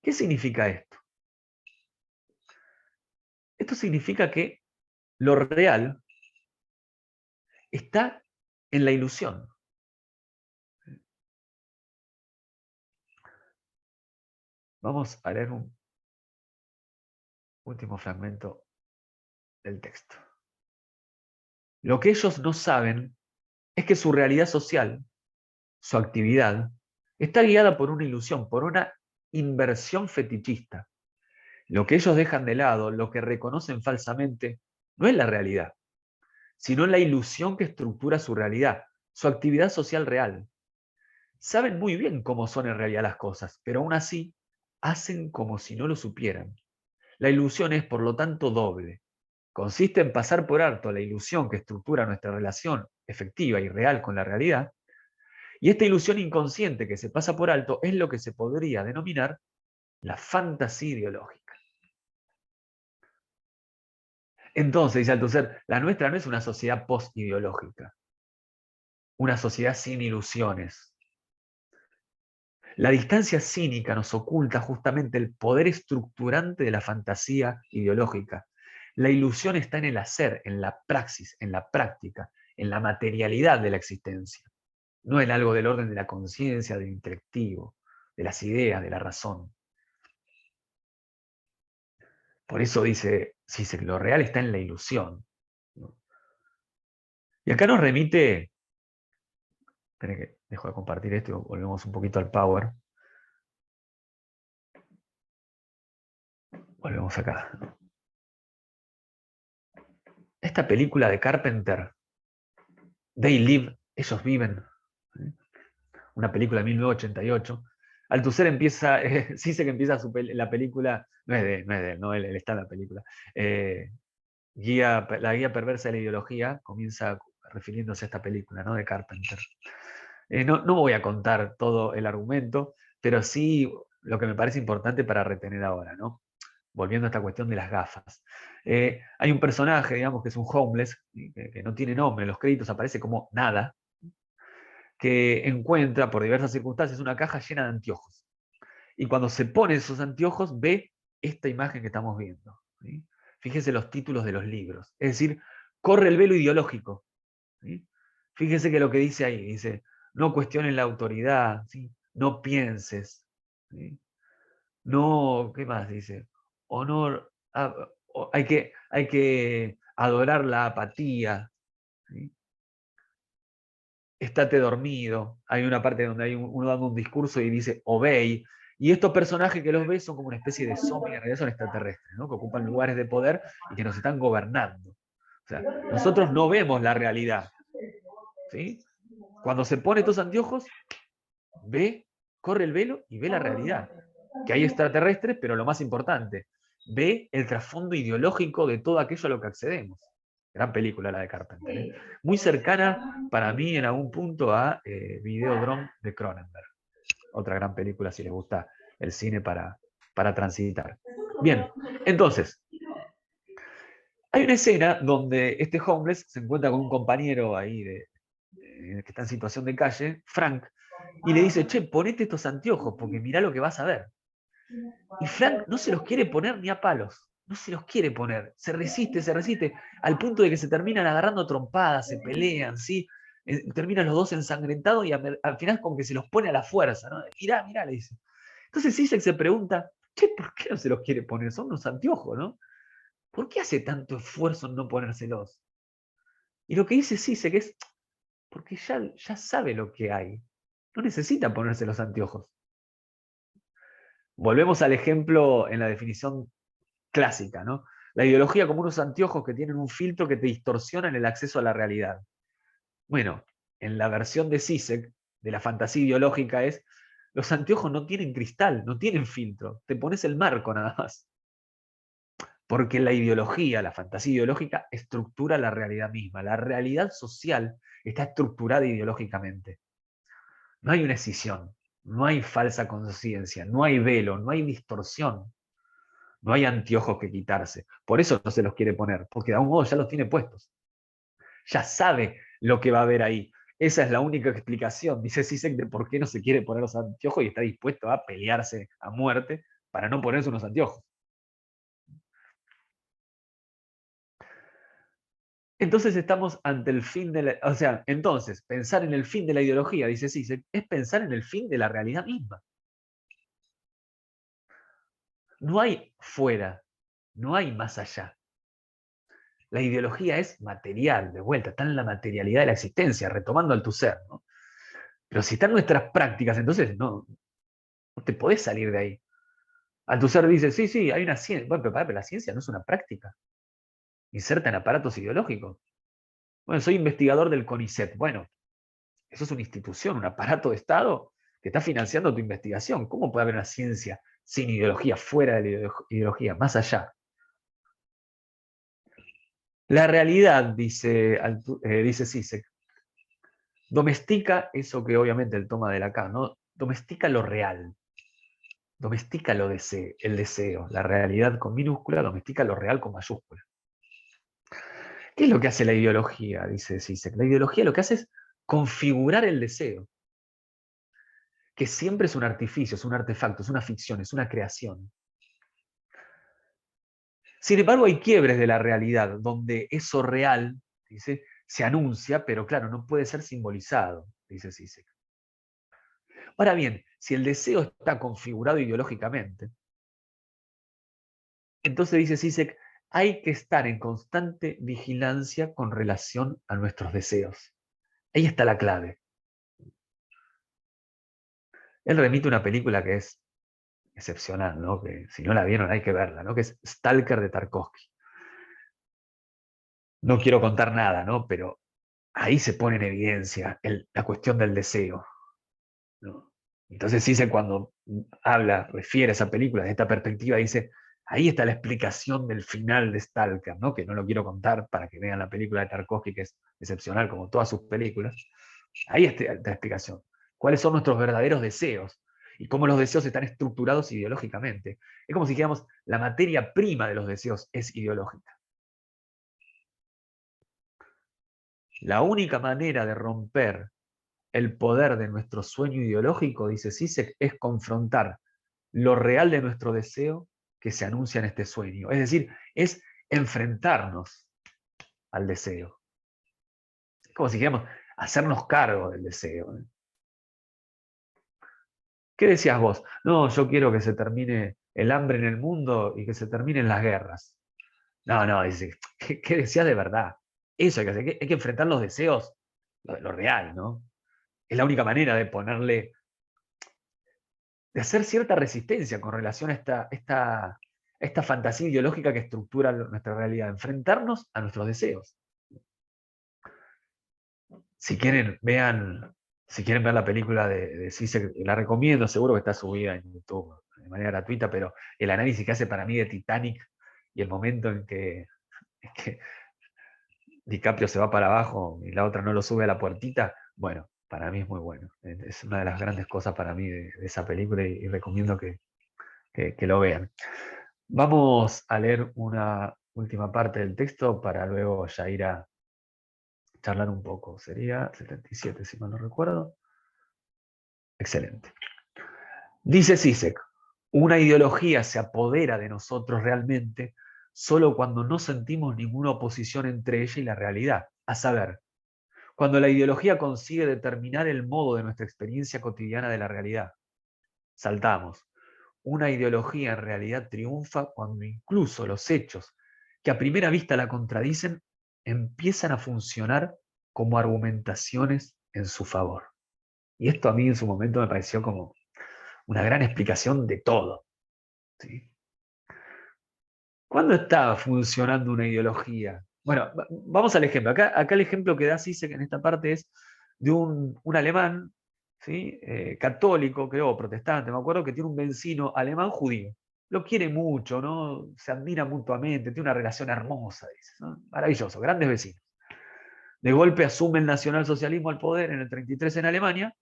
Speaker 1: ¿Qué significa esto? Esto significa que lo real está en la ilusión. Vamos a leer un último fragmento del texto. Lo que ellos no saben es que su realidad social, su actividad, está guiada por una ilusión, por una inversión fetichista. Lo que ellos dejan de lado, lo que reconocen falsamente, no es la realidad, sino la ilusión que estructura su realidad, su actividad social real. Saben muy bien cómo son en realidad las cosas, pero aún así hacen como si no lo supieran. La ilusión es, por lo tanto, doble. Consiste en pasar por alto la ilusión que estructura nuestra relación efectiva y real con la realidad, y esta ilusión inconsciente que se pasa por alto es lo que se podría denominar la fantasía ideológica. Entonces, dice Althusser, la nuestra no es una sociedad post-ideológica, una sociedad sin ilusiones. La distancia cínica nos oculta justamente el poder estructurante de la fantasía ideológica. La ilusión está en el hacer, en la praxis, en la práctica, en la materialidad de la existencia, no en algo del orden de la conciencia, del intelectivo, de las ideas, de la razón. Por eso dice, si lo real está en la ilusión, ¿no? Y acá nos remite, esperen que dejo de compartir esto y volvemos un poquito al Power. Volvemos acá. Esta película de Carpenter, They Live, ellos viven, ¿sí? Una película de 1988. Althusser empieza, sí sé que empieza la película, no es de él, no, él está en la película. La guía perversa de la ideología comienza refiriéndose a esta película, ¿no? De Carpenter. No voy a contar todo el argumento, pero sí lo que me parece importante para retener ahora, ¿no? Volviendo a esta cuestión de las gafas. Hay un personaje, digamos, que es un homeless, que no tiene nombre, en los créditos aparece como nada, que encuentra por diversas circunstancias una caja llena de anteojos. Y cuando se pone esos anteojos, ve esta imagen que estamos viendo, ¿sí? Fíjense los títulos de los libros. Es decir, corre el velo ideológico, ¿sí? Fíjense que lo que dice ahí, dice, no cuestiones la autoridad, ¿sí? No pienses, ¿sí? No, ¿qué más dice? Honor, hay que adorar la apatía, ¿sí? Estate dormido. Hay una parte donde hay uno dando un discurso y dice, obey. Y estos personajes que los ves son como una especie de zombies, en realidad son extraterrestres, ¿no? Que ocupan lugares de poder y que nos están gobernando. O sea, nosotros no vemos la realidad, ¿sí? Cuando se pone estos anteojos, ve, corre el velo y ve la realidad. Que hay extraterrestres, pero lo más importante, ve el trasfondo ideológico de todo aquello a lo que accedemos. Gran película la de Carpenter, ¿eh? Muy cercana para mí en algún punto a Videodrome de Cronenberg. Otra gran película si les gusta el cine para transitar. Bien, entonces, hay una escena donde este homeless se encuentra con un compañero ahí que está en situación de calle, Frank, y le dice, che, ponete estos anteojos porque mirá lo que vas a ver. Y Frank no se los quiere poner ni a palos. No se los quiere poner. Se resiste, al punto de que se terminan agarrando trompadas, se pelean, ¿sí? Terminan los dos ensangrentados y al final como que se los pone a la fuerza, ¿no? Mirá, mirá, le dice. Entonces Zizek se pregunta, che, ¿por qué no se los quiere poner? Son unos anteojos, ¿no? ¿Por qué hace tanto esfuerzo en no ponérselos? Y lo que dice Zizek es, porque ya sabe lo que hay. No necesita ponerse los anteojos. Volvemos al ejemplo en la definición clásica, ¿no? La ideología como unos anteojos que tienen un filtro que te distorsionan el acceso a la realidad. Bueno, en la versión de Zizek, de la fantasía ideológica, es, los anteojos no tienen cristal, no tienen filtro, te pones el marco nada más. Porque la ideología, la fantasía ideológica, estructura la realidad misma. La realidad social está estructurada ideológicamente. No hay una escisión, no hay falsa conciencia, no hay velo, no hay distorsión. No hay anteojos que quitarse. Por eso no se los quiere poner, porque de algún modo ya los tiene puestos. Ya sabe lo que va a haber ahí. Esa es la única explicación, dice Zizek, de por qué no se quiere poner los anteojos y está dispuesto a pelearse a muerte para no ponerse unos anteojos. Entonces estamos ante el fin de la... O sea, entonces, pensar en el fin de la ideología, dice Zizek, es pensar en el fin de la realidad misma. No hay fuera, no hay más allá. La ideología es material, de vuelta, está en la materialidad de la existencia, retomando al tu ser, ¿no? Pero si están nuestras prácticas, entonces no te podés salir de ahí. Althusser dice, sí, sí, hay una ciencia. Bueno, pero la ciencia no es una práctica. Inserta en aparatos ideológicos. Bueno, soy investigador del CONICET. Bueno, eso es una institución, un aparato de Estado que está financiando tu investigación. ¿Cómo puede haber una ciencia sin ideología, fuera de la ideología, más allá? La realidad, dice Zizek, domestica eso que obviamente él toma de acá, ¿no? Domestica lo real. Domestica el deseo, la realidad con minúscula, domestica lo real con mayúscula. ¿Qué es lo que hace la ideología? Dice Zizek. La ideología lo que hace es configurar el deseo, que siempre es un artificio, es un artefacto, es una ficción, es una creación. Sin embargo, hay quiebres de la realidad, donde eso real, dice, se anuncia, pero claro, no puede ser simbolizado, dice Zizek. Ahora bien, si el deseo está configurado ideológicamente, entonces dice Zizek, hay que estar en constante vigilancia con relación a nuestros deseos. Ahí está la clave. Él remite una película que es excepcional, ¿no? Que si no la vieron hay que verla, ¿no? Que es Stalker de Tarkovsky. No quiero contar nada, ¿no? Pero ahí se pone en evidencia la cuestión del deseo, ¿no? Entonces dice cuando habla, refiere a esa película desde esta perspectiva, dice, ahí está la explicación del final de Stalker, ¿no? Que no lo quiero contar para que vean la película de Tarkovsky, que es excepcional como todas sus películas. Ahí está la explicación. ¿Cuáles son nuestros verdaderos deseos? Y cómo los deseos están estructurados ideológicamente. Es como si dijéramos, la materia prima de los deseos es ideológica. La única manera de romper el poder de nuestro sueño ideológico, dice Zizek, es confrontar lo real de nuestro deseo que se anuncia en este sueño. Es decir, es enfrentarnos al deseo. Es como si dijéramos, hacernos cargo del deseo. ¿Qué decías vos? No, yo quiero que se termine el hambre en el mundo y que se terminen las guerras. No, no, dice, ¿qué decías de verdad? Eso hay que hacer, hay que enfrentar los deseos, lo real, ¿no? Es la única manera de ponerle, de hacer cierta resistencia con relación a esta fantasía ideológica que estructura nuestra realidad, enfrentarnos a nuestros deseos. Si quieren, si quieren ver la película de Zizek, la recomiendo, seguro que está subida en YouTube de manera gratuita, pero el análisis que hace para mí de Titanic y el momento en que DiCaprio se va para abajo y la otra no lo sube a la puertita, bueno, para mí es muy bueno. Es una de las grandes cosas para mí de esa película y recomiendo que lo vean. Vamos a leer una última parte del texto para luego ya ir a charlar un poco. Sería 77, si mal no recuerdo. Excelente. Dice Zizek, una ideología se apodera de nosotros realmente solo cuando no sentimos ninguna oposición entre ella y la realidad, a saber, cuando la ideología consigue determinar el modo de nuestra experiencia cotidiana de la realidad. Saltamos. Una ideología en realidad triunfa cuando incluso los hechos que a primera vista la contradicen empiezan a funcionar como argumentaciones en su favor. Y esto a mí en su momento me pareció como una gran explicación de todo. ¿Sí? ¿Cuándo está funcionando una ideología? Bueno, vamos al ejemplo. Acá el ejemplo que da Zizek en esta parte es de un alemán, ¿sí? Católico, creo, protestante, me acuerdo, que tiene un vecino alemán judío. Lo quiere mucho, ¿no? Se admira mutuamente, tiene una relación hermosa, dice, ¿no? Maravilloso, grandes vecinos. De golpe asume el nacionalsocialismo al poder en el 33 en Alemania.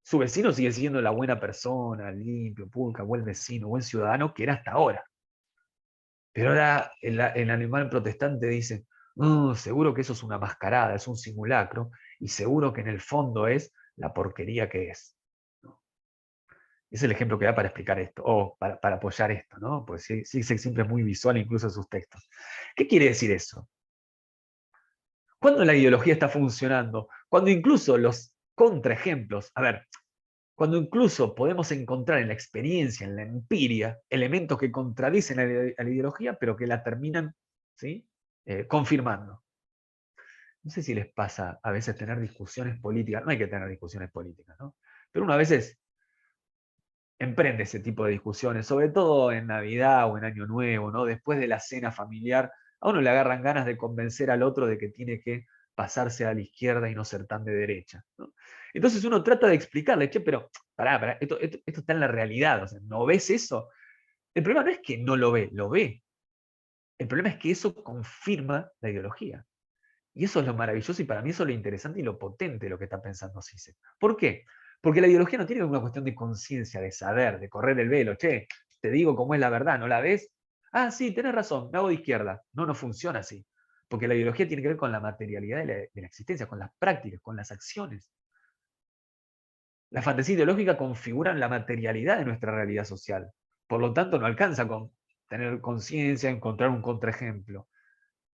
Speaker 1: Su vecino sigue siendo la buena persona, limpio, pulca, buen vecino, buen ciudadano que era hasta ahora. Pero ahora el alemán protestante dice, seguro que eso es una mascarada, es un simulacro, y seguro que en el fondo es la porquería que es. ¿No? Es el ejemplo que da para explicar esto, o para apoyar esto, ¿no? Pues sí, siempre es muy visual, incluso en sus textos. ¿Qué quiere decir eso? ¿Cuándo la ideología está funcionando? Cuando incluso los contraejemplos, a ver, cuando incluso podemos encontrar en la experiencia, en la empiria, elementos que contradicen a la ideología, pero que la terminan, ¿sí? Confirmando. No sé si les pasa a veces tener discusiones políticas, no hay que tener discusiones políticas, ¿no? Pero uno a veces emprende ese tipo de discusiones, sobre todo en Navidad o en Año Nuevo, ¿no? Después de la cena familiar, a uno le agarran ganas de convencer al otro de que tiene que pasarse a la izquierda y no ser tan de derecha, ¿no? Entonces uno trata de explicarle, che, pero pará, esto está en la realidad, o sea, ¿no ves eso? El problema no es que no lo ve, lo ve. El problema es que eso confirma la ideología. Y eso es lo maravilloso y para mí eso es lo interesante y lo potente de lo que está pensando Zizek. ¿Por qué? Porque la ideología no tiene una cuestión de conciencia, de saber, de correr el velo. Che, te digo cómo es la verdad, ¿no la ves? Ah, sí, tenés razón, me hago de izquierda. No, no funciona así. porque la ideología tiene que ver con la materialidad de la existencia, con las prácticas, con las acciones. La fantasía ideológica configura la materialidad de nuestra realidad social. Por lo tanto, no alcanza con tener conciencia, encontrar un contraejemplo.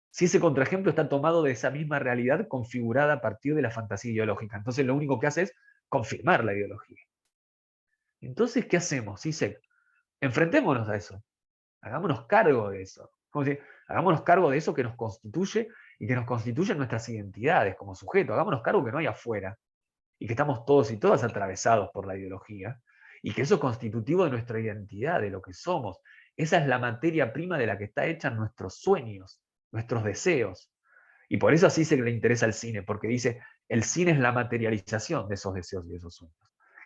Speaker 1: Si ese contraejemplo está tomado de esa misma realidad configurada a partir de la fantasía ideológica. Entonces lo único que hace es confirmar la ideología. Entonces, ¿qué hacemos? Dice, enfrentémonos a eso. Hagámonos cargo de eso. Como si, hagámonos cargo de eso que nos constituye y que nos constituyen nuestras identidades como sujetos. Hagámonos cargo que no hay afuera y que estamos todos y todas atravesados por la ideología y que eso es constitutivo de nuestra identidad, de lo que somos. Esa es la materia prima de la que está hecha nuestros sueños, nuestros deseos. Y por eso así se le interesa al cine, porque dice, el cine es la materialización de esos deseos y de esos sueños.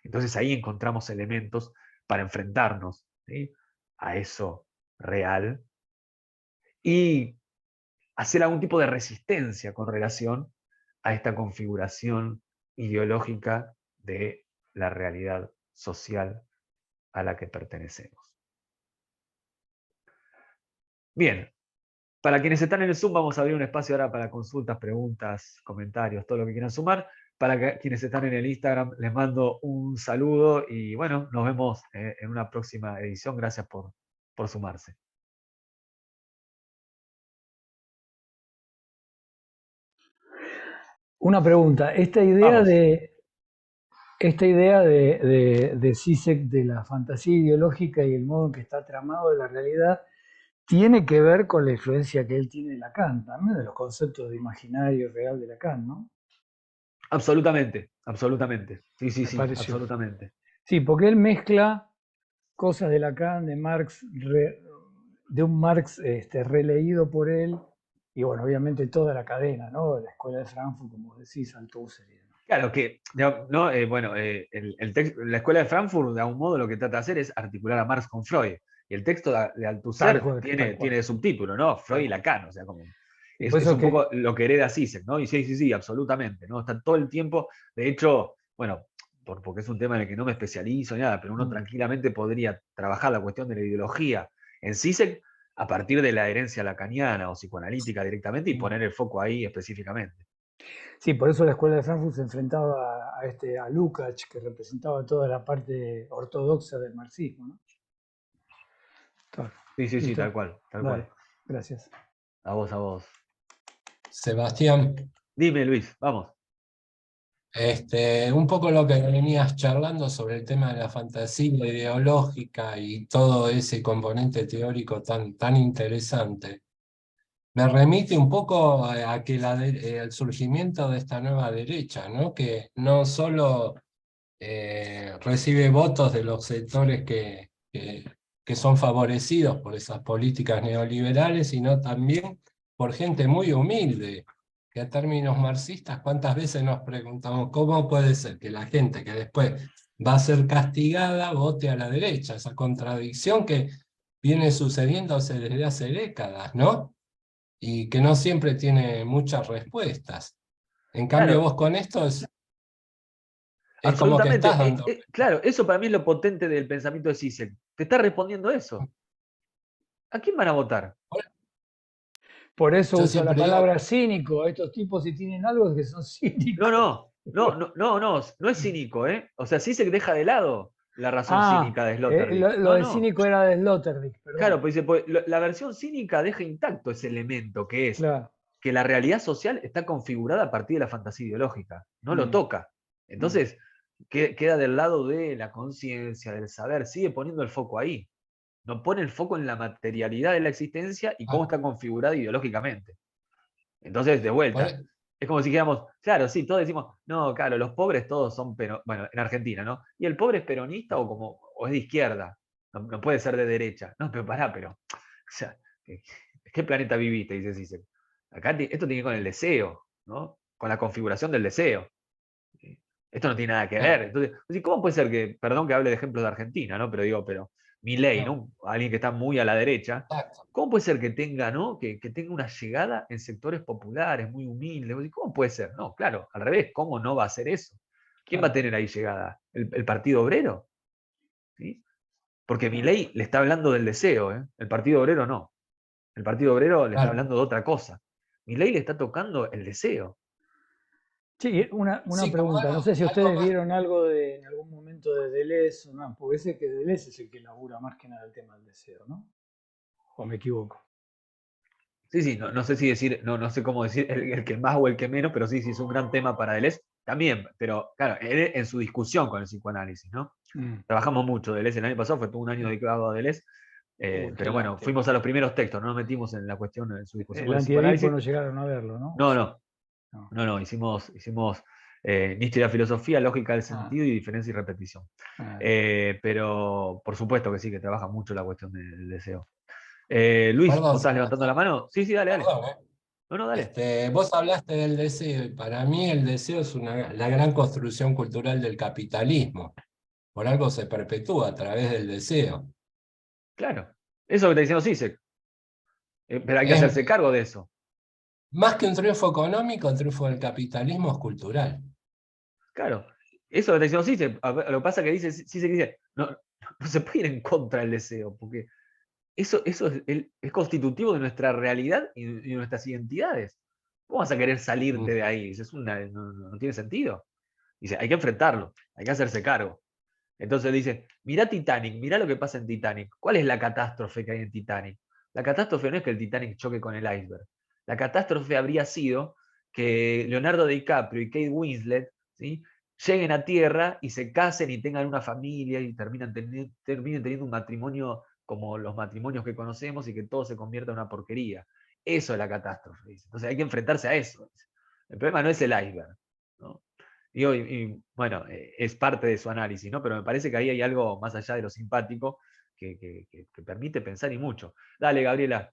Speaker 1: Entonces ahí encontramos elementos para enfrentarnos, ¿sí?, a eso real y hacer algún tipo de resistencia con relación a esta configuración ideológica de la realidad social a la que pertenecemos. Bien, para quienes están en el Zoom vamos a abrir un espacio ahora para consultas, preguntas, comentarios, todo lo que quieran sumar. Para quienes están en el Instagram les mando un saludo y bueno, nos vemos en una próxima edición. Gracias por sumarse.
Speaker 2: Una pregunta,
Speaker 1: Vamos.
Speaker 2: esta idea de Zizek de la fantasía ideológica y el modo en que está tramado de la realidad tiene que ver con la influencia que él tiene de Lacan, también de los conceptos de imaginario real de Lacan, ¿no?
Speaker 1: Absolutamente, absolutamente. Sí, sí,
Speaker 2: Me
Speaker 1: sí,
Speaker 2: pareció.
Speaker 1: absolutamente.
Speaker 2: Sí, porque él mezcla cosas de Lacan, de Marx, de un Marx releído por él, y bueno, obviamente toda la cadena, ¿no? La escuela de Frankfurt, como decís, Althusser y demás.
Speaker 1: Claro que, no, bueno, la escuela de Frankfurt, de algún modo, lo que trata de hacer es articular a Marx con Freud. Y el texto de
Speaker 2: Tal
Speaker 1: Althusser
Speaker 2: cual, tal
Speaker 1: tiene,
Speaker 2: cual,
Speaker 1: tiene subtítulo, ¿no? Freud
Speaker 2: tal
Speaker 1: y
Speaker 2: cual.
Speaker 1: Lacan, o sea, como,
Speaker 2: Y por
Speaker 1: es
Speaker 2: eso
Speaker 1: un
Speaker 2: que
Speaker 1: poco lo que hereda Zizek, ¿no? Y sí, sí, sí, absolutamente, ¿no? Está todo el tiempo, de hecho, bueno, porque es un tema en el que no me especializo ni nada, pero uno tranquilamente podría trabajar la cuestión de la ideología en Zizek a partir de la herencia lacaniana o psicoanalítica directamente y poner el foco ahí específicamente.
Speaker 2: sí, por eso la escuela de Frankfurt se enfrentaba a Lukács, que representaba toda la parte ortodoxa del marxismo, ¿no? Claro.
Speaker 1: Sí, sí, sí,
Speaker 2: Listo.
Speaker 1: tal cual, tal cual.
Speaker 2: Dale, gracias.
Speaker 1: A vos, a vos.
Speaker 3: Sebastián,
Speaker 1: Dime, Luis, vamos.
Speaker 3: un poco lo que venías charlando sobre el tema de la fantasía ideológica y todo ese componente teórico tan interesante, me remite un poco a que el surgimiento de esta nueva derecha, ¿no? Que no solo recibe votos de los sectores que son favorecidos por esas políticas neoliberales, sino también por gente muy humilde, que a términos marxistas, ¿cuántas veces nos preguntamos cómo puede ser que la gente que después va a ser castigada vote a la derecha? Esa contradicción que viene sucediéndose desde hace décadas, ¿no? Y que no siempre tiene muchas respuestas. En cambio,
Speaker 1: Claro,
Speaker 3: vos con esto es como que
Speaker 1: absolutamente.
Speaker 3: estás dando...
Speaker 1: Claro, eso para mí es lo potente del pensamiento de Zizek. Te está respondiendo eso. ¿A quién van a votar?
Speaker 2: Por eso
Speaker 3: Yo
Speaker 2: usa la
Speaker 3: siempre digo,
Speaker 2: palabra cínico. Estos tipos, si tienen algo, es que son
Speaker 1: No,
Speaker 2: cínicos.
Speaker 1: no, no, no, no, no, no es cínico, ¿eh? O sea, Zizek deja de lado la razón
Speaker 2: Ah,
Speaker 1: cínica de Sloterdijk.
Speaker 2: lo
Speaker 1: No,
Speaker 2: de
Speaker 1: no.
Speaker 2: cínico era de Sloterdijk, perdón.
Speaker 1: Claro, pues dice, pues, la versión cínica deja intacto ese elemento que es
Speaker 2: Claro.
Speaker 1: que la realidad social está configurada a partir de la fantasía ideológica. No lo
Speaker 2: Mm,
Speaker 1: toca.
Speaker 2: mm,
Speaker 1: Entonces, queda del lado de la conciencia, del saber, sigue poniendo el foco ahí. No pone el foco en la materialidad de la existencia y cómo
Speaker 3: ah,
Speaker 1: está configurada ideológicamente. Entonces, de vuelta,
Speaker 3: por-
Speaker 1: es como si dijéramos, claro, sí, todos decimos, no, claro, los pobres todos son, bueno, en Argentina, ¿no? ¿Y el pobre es peronista o es de izquierda? No puede ser de derecha. No, pero pará, pero, o sea, ¿qué planeta viviste? Dice Cicero. Acá esto tiene que ver con el deseo, ¿no? Con la configuración del deseo. Esto no tiene nada que ver.
Speaker 3: claro,
Speaker 1: Entonces, ¿cómo puede ser que, perdón que hable de ejemplos de Argentina, ¿no? Pero digo, Milei,
Speaker 3: no,
Speaker 1: ¿no? Alguien que está muy a la derecha,
Speaker 3: exacto.
Speaker 1: ¿cómo puede ser que tenga, ¿no? Que tenga una llegada en sectores populares, muy humildes? ¿Cómo puede ser? No, claro, al revés, ¿cómo no va a ser eso? ¿Quién va a
Speaker 2: claro,
Speaker 1: tener ahí llegada? ¿El Partido Obrero? ¿Sí? Porque Milei le está hablando del deseo, ¿eh? El Partido Obrero no. El Partido Obrero le está
Speaker 3: Claro,
Speaker 1: hablando de otra cosa. Milei le está tocando el deseo.
Speaker 2: Sí, una
Speaker 3: Sí, como
Speaker 2: pregunta. No sé si
Speaker 3: algo
Speaker 2: ustedes
Speaker 3: más.
Speaker 2: vieron algo en algún momento de Deleuze o no, porque sé que Deleuze es el que labura más que nada el tema del deseo, ¿no? ¿O me equivoco?
Speaker 1: Sí, sí, no, no sé si decir, no sé cómo decir el que más o el que menos, pero sí, sí, es un gran tema para Deleuze también. Pero claro, él en su discusión con el psicoanálisis, ¿no?
Speaker 2: Mm.
Speaker 1: Trabajamos mucho Deleuze el año pasado, fue todo un año dedicado a Deleuze.
Speaker 2: Uy, qué
Speaker 1: Pero bueno,
Speaker 2: lástima.
Speaker 1: fuimos a los primeros textos, no nos metimos en la cuestión, en su discusión
Speaker 2: El
Speaker 1: con el
Speaker 2: antiedipo
Speaker 1: psicoanálisis.
Speaker 2: no llegaron a verlo, ¿no? ¿O
Speaker 1: No,
Speaker 2: sí?
Speaker 1: no,
Speaker 2: No.
Speaker 1: no, hicimos Nietzsche y la filosofía, lógica del
Speaker 2: Ah,
Speaker 1: sentido y diferencia y repetición.
Speaker 2: ah.
Speaker 1: Pero por supuesto que sí, que trabaja mucho la cuestión del deseo. Luis,
Speaker 3: Perdón,
Speaker 1: ¿vos estás levantando la mano? Sí, sí, dale, dale.
Speaker 3: perdón,
Speaker 1: No, no, dale.
Speaker 3: Vos hablaste del deseo y para mí el deseo es la gran construcción cultural del capitalismo. Por algo se perpetúa a través del deseo.
Speaker 1: Claro. Eso que está diciendo Zizek. Pero hay que
Speaker 3: Es
Speaker 1: hacerse cargo de eso.
Speaker 3: más que un triunfo económico, el triunfo del capitalismo es cultural.
Speaker 1: Claro. Eso que está diciendo Zizek. Lo que pasa es que dice, Zizek dice, no se puede ir en contra del deseo, porque eso es constitutivo de nuestra realidad y de nuestras identidades. ¿Cómo vas a querer salirte
Speaker 3: Mm.
Speaker 1: de ahí? No tiene sentido. Dice, hay que enfrentarlo, hay que hacerse cargo. Entonces dice, mirá Titanic, mirá lo que pasa en Titanic. ¿Cuál es la catástrofe que hay en Titanic? La catástrofe no es que el Titanic choque con el iceberg. La catástrofe habría sido que Leonardo DiCaprio y Kate Winslet, ¿sí?, lleguen a tierra y se casen y tengan una familia y terminen teniendo un matrimonio como los matrimonios que conocemos y que todo se convierta en una porquería. Eso es la catástrofe. Dice. Entonces hay que enfrentarse a eso. Dice. El problema no es el iceberg. ¿No? Bueno, es parte de su análisis, ¿no? Pero me parece que ahí hay algo más allá de lo simpático que permite pensar y mucho. Dale, Gabriela.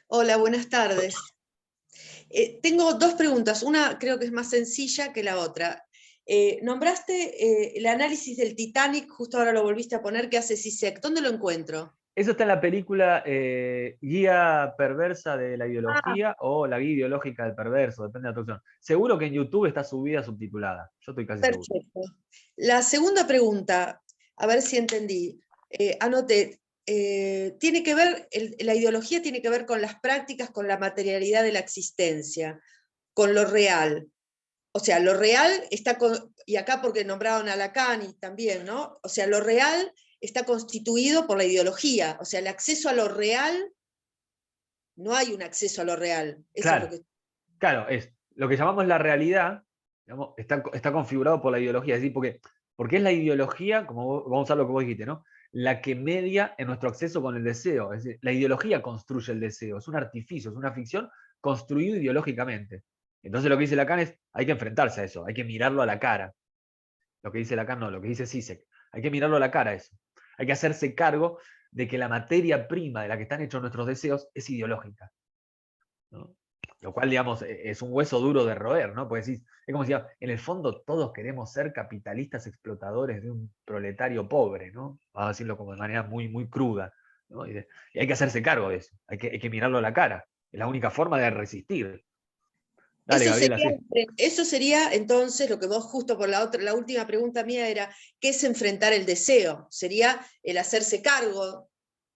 Speaker 4: Hola, buenas tardes. Tengo dos preguntas. Una creo que es más sencilla que la otra. Nombraste el análisis del Titanic, justo ahora lo volviste a poner, que hace Zizek. ¿Dónde lo encuentro?
Speaker 1: Eso está en la película Guía Perversa de la
Speaker 4: Ah,
Speaker 1: Ideología o La Guía Ideológica del Perverso, depende de la traducción. Seguro que en YouTube está subida subtitulada. Yo estoy casi seguro.
Speaker 4: perfecto. La segunda pregunta, a ver si entendí. Anoté, tiene que ver, la ideología tiene que ver con las prácticas, con la materialidad de la existencia, con lo real. O sea, lo real está, y acá porque nombraron a Lacan y también, ¿no? O sea, lo real está constituido por la ideología. O sea, el acceso a lo real, no hay un acceso a lo real. Eso es lo
Speaker 1: Claro,
Speaker 4: que...
Speaker 1: claro, es lo que llamamos la realidad, digamos, está configurado por la ideología, es decir, porque es la ideología, como vamos a usar lo que vos dijiste, ¿no? La que media en nuestro acceso con el deseo. Es decir, la ideología construye el deseo, es un artificio, es una ficción construido ideológicamente. Entonces lo que dice Lacan es, hay que enfrentarse a eso, hay que mirarlo a la cara. Lo que dice Lacan no, lo que dice Zizek. Hay que mirarlo a la cara eso. Hay que hacerse cargo de que la materia prima de la que están hechos nuestros deseos es ideológica. ¿No? Lo cual, digamos, es un hueso duro de roer, ¿no? Porque decís, es como si en el fondo todos queremos ser capitalistas explotadores de un proletario pobre, ¿no? Vamos a decirlo como de manera muy, muy cruda. ¿No? Y hay que hacerse cargo de eso, hay que mirarlo a la cara. Es la única forma de resistir. Dale, Gabriela, sí.
Speaker 4: Eso sería entonces lo que vos justo por la última pregunta mía era, ¿qué es enfrentar el deseo? Sería el hacerse cargo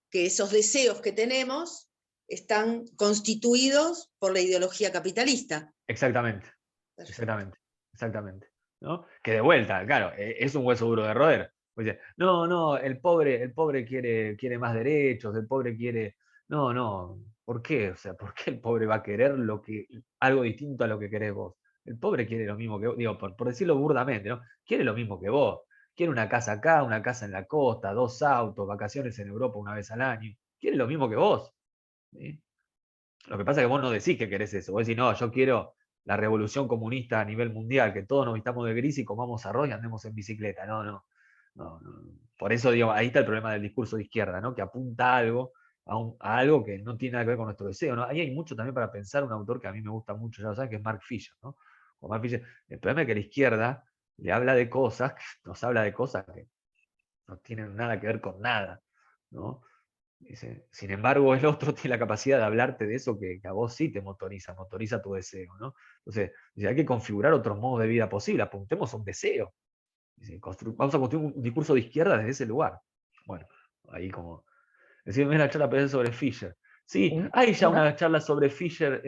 Speaker 4: que esos deseos que tenemos están constituidos por la ideología capitalista.
Speaker 1: Exactamente,
Speaker 4: Perfecto.
Speaker 1: exactamente. ¿No? Que de vuelta, claro, es un hueso duro de roer. Pues dice, no, el pobre quiere más derechos, el pobre quiere. No, ¿por qué? O sea, ¿por qué el pobre va a querer algo distinto a lo que querés vos? El pobre quiere lo mismo que vos, digo, por decirlo burdamente, ¿no? Quiere lo mismo que vos. Quiere una casa acá, una casa en la costa, 2 autos, vacaciones en Europa una vez al año. Quiere lo mismo que vos. ¿Sí? Lo que pasa es que vos no decís que querés eso. Vos decís, no, yo quiero la revolución comunista a nivel mundial, que todos nos vistamos de gris y comamos arroz y andemos en bicicleta. No. Por eso digo, ahí está el problema del discurso de izquierda, ¿no? Que apunta a algo, a algo que no tiene nada que ver con nuestro deseo, ¿no? Ahí hay mucho también para pensar, un autor que a mí me gusta mucho, ya lo saben, que es Mark Fisher, ¿no? O Mark Fisher, el problema es que la izquierda le habla de cosas, nos habla de cosas que no tienen nada que ver con nada, ¿no? Dice, sin embargo, el otro tiene la capacidad de hablarte de eso que a vos sí te motoriza tu deseo, ¿no? Entonces, dice, hay que configurar otros modos de vida posibles, apuntemos a un deseo. Dice, vamos a construir un discurso de izquierda desde ese lugar. Bueno, ahí como, decime la charla sobre Fisher. Sí, hay ya una charla sobre Fisher.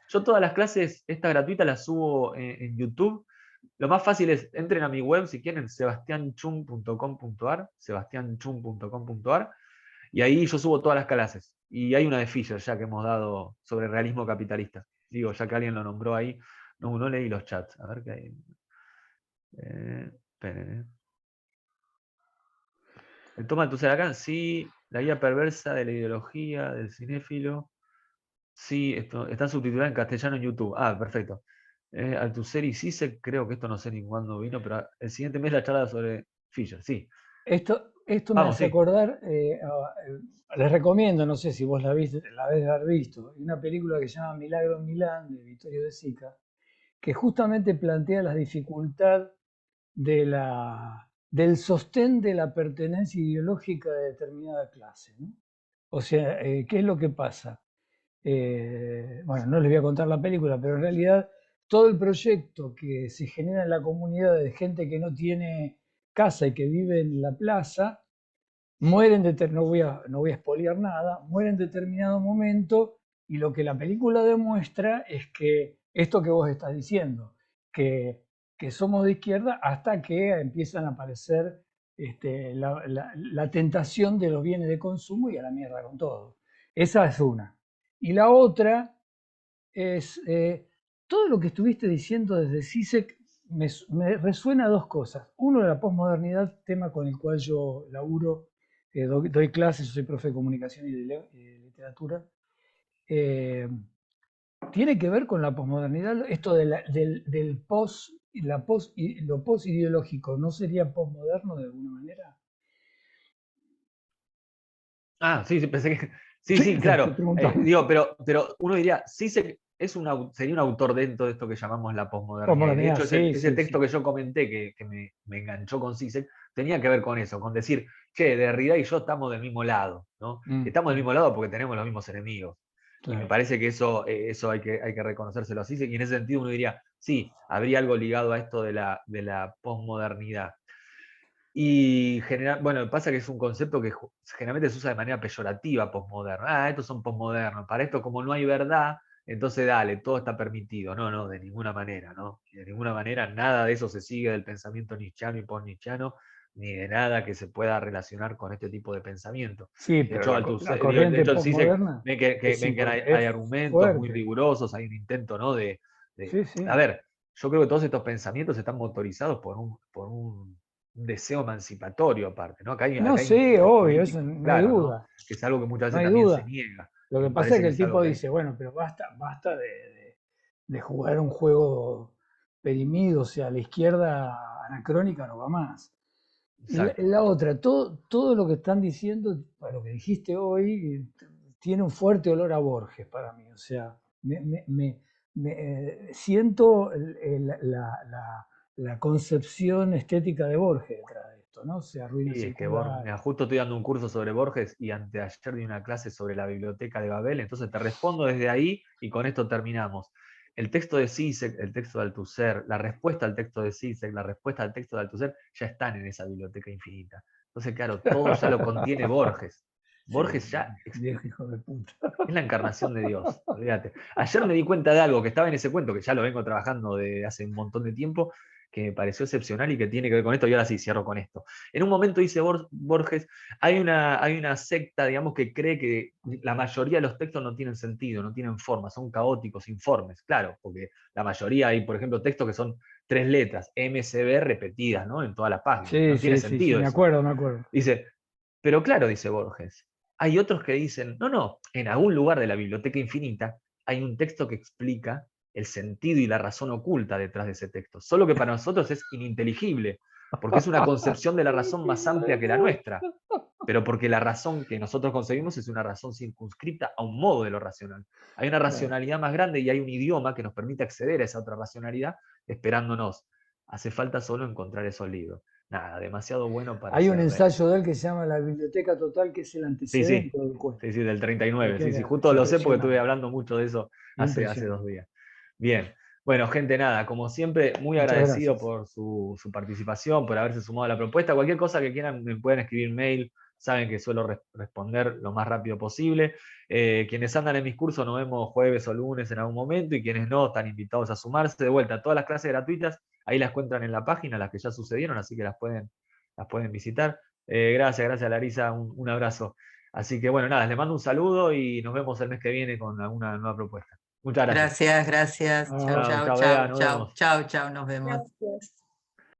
Speaker 1: Yo todas las clases, esta gratuita, las subo en YouTube. Lo más fácil es, entren a mi web si quieren, sebastianchum.com.ar, y ahí yo subo todas las clases. Y hay una de Fisher ya que hemos dado sobre realismo capitalista. Digo, ya que alguien lo nombró ahí, no leí los chats. A ver qué hay. Esperen, El toma tu Lacan, sí. La guía perversa de la ideología del cinéfilo. Sí, esto está subtitulado en castellano en YouTube. Ah, perfecto. Althusser y Zizek, creo que esto no sé ni cuándo vino, pero el siguiente mes la charla sobre Fisher, sí.
Speaker 2: Esto me
Speaker 1: Vamos,
Speaker 2: hace
Speaker 1: sí.
Speaker 2: acordar, les recomiendo, no sé si vos la viste, la debes haber visto, una película que se llama Milagro en Milán, de Vittorio De Sica, que justamente plantea la dificultad del sostén de la pertenencia ideológica de determinada clase, ¿no? O sea, ¿qué es lo que pasa? Bueno, no les voy a contar la película, pero en realidad todo el proyecto que se genera en la comunidad de gente que no tiene casa y que vive en la plaza, no voy a espolear nada, muere en determinado momento y lo que la película demuestra es que esto que vos estás diciendo, que somos de izquierda hasta que empiezan a aparecer la tentación de los bienes de consumo y a la mierda con todo. Esa es una. Y la otra es, todo lo que estuviste diciendo desde Zizek me resuena dos cosas. Uno, la posmodernidad, tema con el cual yo laburo, doy clases, soy profe de comunicación y de literatura. Tiene que ver con la posmodernidad, esto del post, lo post-ideológico, ¿no sería posmoderno de alguna manera?
Speaker 1: Ah, sí, pensé que. Sí,
Speaker 2: Te estoy
Speaker 1: claro.
Speaker 2: preguntando.
Speaker 1: Digo, pero uno diría, sería un autor dentro de esto que llamamos la posmodernidad. Y de
Speaker 2: Posmodernidad,
Speaker 1: hecho,
Speaker 2: sí,
Speaker 1: ese
Speaker 2: sí,
Speaker 1: texto
Speaker 2: sí.
Speaker 1: que yo comenté, que me enganchó con Zizek, tenía que ver con eso, con decir, che, Derrida y yo estamos del mismo lado, ¿no? Estamos del mismo lado porque tenemos los mismos enemigos. Y me
Speaker 2: Claro.
Speaker 1: parece que eso hay que reconocérselo a Zizek. Y en ese sentido uno diría, sí, habría algo ligado a esto de la posmodernidad. Y bueno, pasa que es un concepto que generalmente se usa de manera peyorativa, posmoderno. Ah, estos son posmodernos. Para esto, como no hay verdad, entonces dale, todo está permitido. No, de ninguna manera, ¿no? De ninguna manera, nada de eso se sigue del pensamiento nietzscheano y post-nietzscheano, ni de nada que se pueda relacionar con este tipo de pensamiento.
Speaker 2: Sí,
Speaker 1: De
Speaker 2: pero
Speaker 1: hecho,
Speaker 2: la
Speaker 1: de
Speaker 2: corriente
Speaker 1: hecho Zizek,
Speaker 2: posmoderna
Speaker 1: ven que hay
Speaker 2: es
Speaker 1: argumentos muy
Speaker 2: fuerte.
Speaker 1: rigurosos, hay un intento, ¿no?
Speaker 2: Sí, sí.
Speaker 1: A ver, yo creo que todos estos pensamientos están motorizados por un deseo emancipatorio aparte, ¿no?
Speaker 2: No,
Speaker 1: Acá hay un
Speaker 2: sí,
Speaker 1: interés
Speaker 2: obvio, eso
Speaker 1: político
Speaker 2: no hay
Speaker 1: claro, ¿no?
Speaker 2: duda,
Speaker 1: Que es algo que muchas
Speaker 2: no
Speaker 1: veces
Speaker 2: hay
Speaker 1: también se
Speaker 2: duda.
Speaker 1: niega,
Speaker 2: Lo
Speaker 1: y
Speaker 2: que
Speaker 1: me
Speaker 2: pasa es
Speaker 1: parece
Speaker 2: que
Speaker 1: que
Speaker 2: el
Speaker 1: es algo
Speaker 2: tipo
Speaker 1: que hay.
Speaker 2: dice, bueno, pero basta de jugar un juego perimido, o sea, la izquierda anacrónica no va más. Y
Speaker 1: Exacto.
Speaker 2: la otra, todo lo que están diciendo, para lo que dijiste hoy, tiene un fuerte olor a Borges para mí. O sea, siento la concepción estética de Borges detrás de esto, ¿no? O sea, ruinas
Speaker 1: Y es que mira,
Speaker 2: seculares.
Speaker 1: justo estoy dando un curso sobre Borges y anteayer di una clase sobre la biblioteca de Babel, entonces te respondo desde ahí y con esto terminamos. El texto de Zizek, el texto de Althusser, la respuesta al texto de Zizek, la respuesta al texto de Althusser ya están en esa biblioteca infinita. Entonces, claro, todo ya lo contiene Borges.
Speaker 2: Sí,
Speaker 1: Borges ya
Speaker 2: viejo hijo de puta.
Speaker 1: es la encarnación de Dios, olvídate. Ayer me di cuenta de algo que estaba en ese cuento, que ya lo vengo trabajando de hace un montón de tiempo, que me pareció excepcional y que tiene que ver con esto, y ahora sí cierro con esto. En un momento dice Borges, hay una secta, digamos, que cree que la mayoría de los textos no tienen sentido, no tienen forma, son caóticos, informes, claro, porque la mayoría hay, por ejemplo, textos que son 3 letras, MCB repetidas, ¿no? En todas las páginas.
Speaker 2: Sí,
Speaker 1: No tiene
Speaker 2: sí, sí, sí,
Speaker 1: sentido eso.
Speaker 2: me acuerdo.
Speaker 1: Dice, pero claro, dice Borges, hay otros que dicen, no, en algún lugar de la biblioteca infinita hay un texto que explica el sentido y la razón oculta detrás de ese texto, solo que para nosotros es ininteligible, porque es una concepción de la razón más amplia que la nuestra, pero porque la razón que nosotros concebimos es una razón circunscripta a un modo de lo racional. Hay una
Speaker 2: Claro.
Speaker 1: racionalidad más grande y hay un idioma que nos permite acceder a esa otra racionalidad esperándonos. Hace falta solo encontrar esos libros. Nada, demasiado bueno para
Speaker 2: Hay un
Speaker 1: ser real.
Speaker 2: ensayo de él que se llama La Biblioteca Total, que es el
Speaker 1: Sí,
Speaker 2: antecedente
Speaker 1: sí,
Speaker 2: del cuento.
Speaker 1: sí, del
Speaker 2: Que
Speaker 1: 39, sí, sí,
Speaker 2: queda
Speaker 1: justo lo sé porque estuve
Speaker 2: impresionante,
Speaker 1: hablando mucho de eso hace 2
Speaker 2: impresionante.
Speaker 1: días. Bien, bueno, gente, nada, como siempre, muy
Speaker 2: Muchas
Speaker 1: agradecido
Speaker 2: gracias.
Speaker 1: por su participación, por haberse sumado a la propuesta. Cualquier cosa que quieran, me pueden escribir mail, saben que suelo responder lo más rápido posible. Quienes andan en mis cursos nos vemos jueves o lunes en algún momento, y quienes no están invitados a sumarse. De vuelta, todas las clases gratuitas, ahí las encuentran en la página, las que ya sucedieron, así que las pueden visitar. Gracias Larisa, un abrazo. Así que bueno, nada, les mando un saludo y nos vemos el mes que viene con alguna nueva propuesta. Muchas gracias.
Speaker 5: Gracias. Chao,
Speaker 2: Ah,
Speaker 5: chao,
Speaker 1: chao,
Speaker 5: chao,
Speaker 1: Bea, nos
Speaker 5: chao,
Speaker 1: vemos.
Speaker 5: chao, chao, nos vemos.
Speaker 4: Gracias.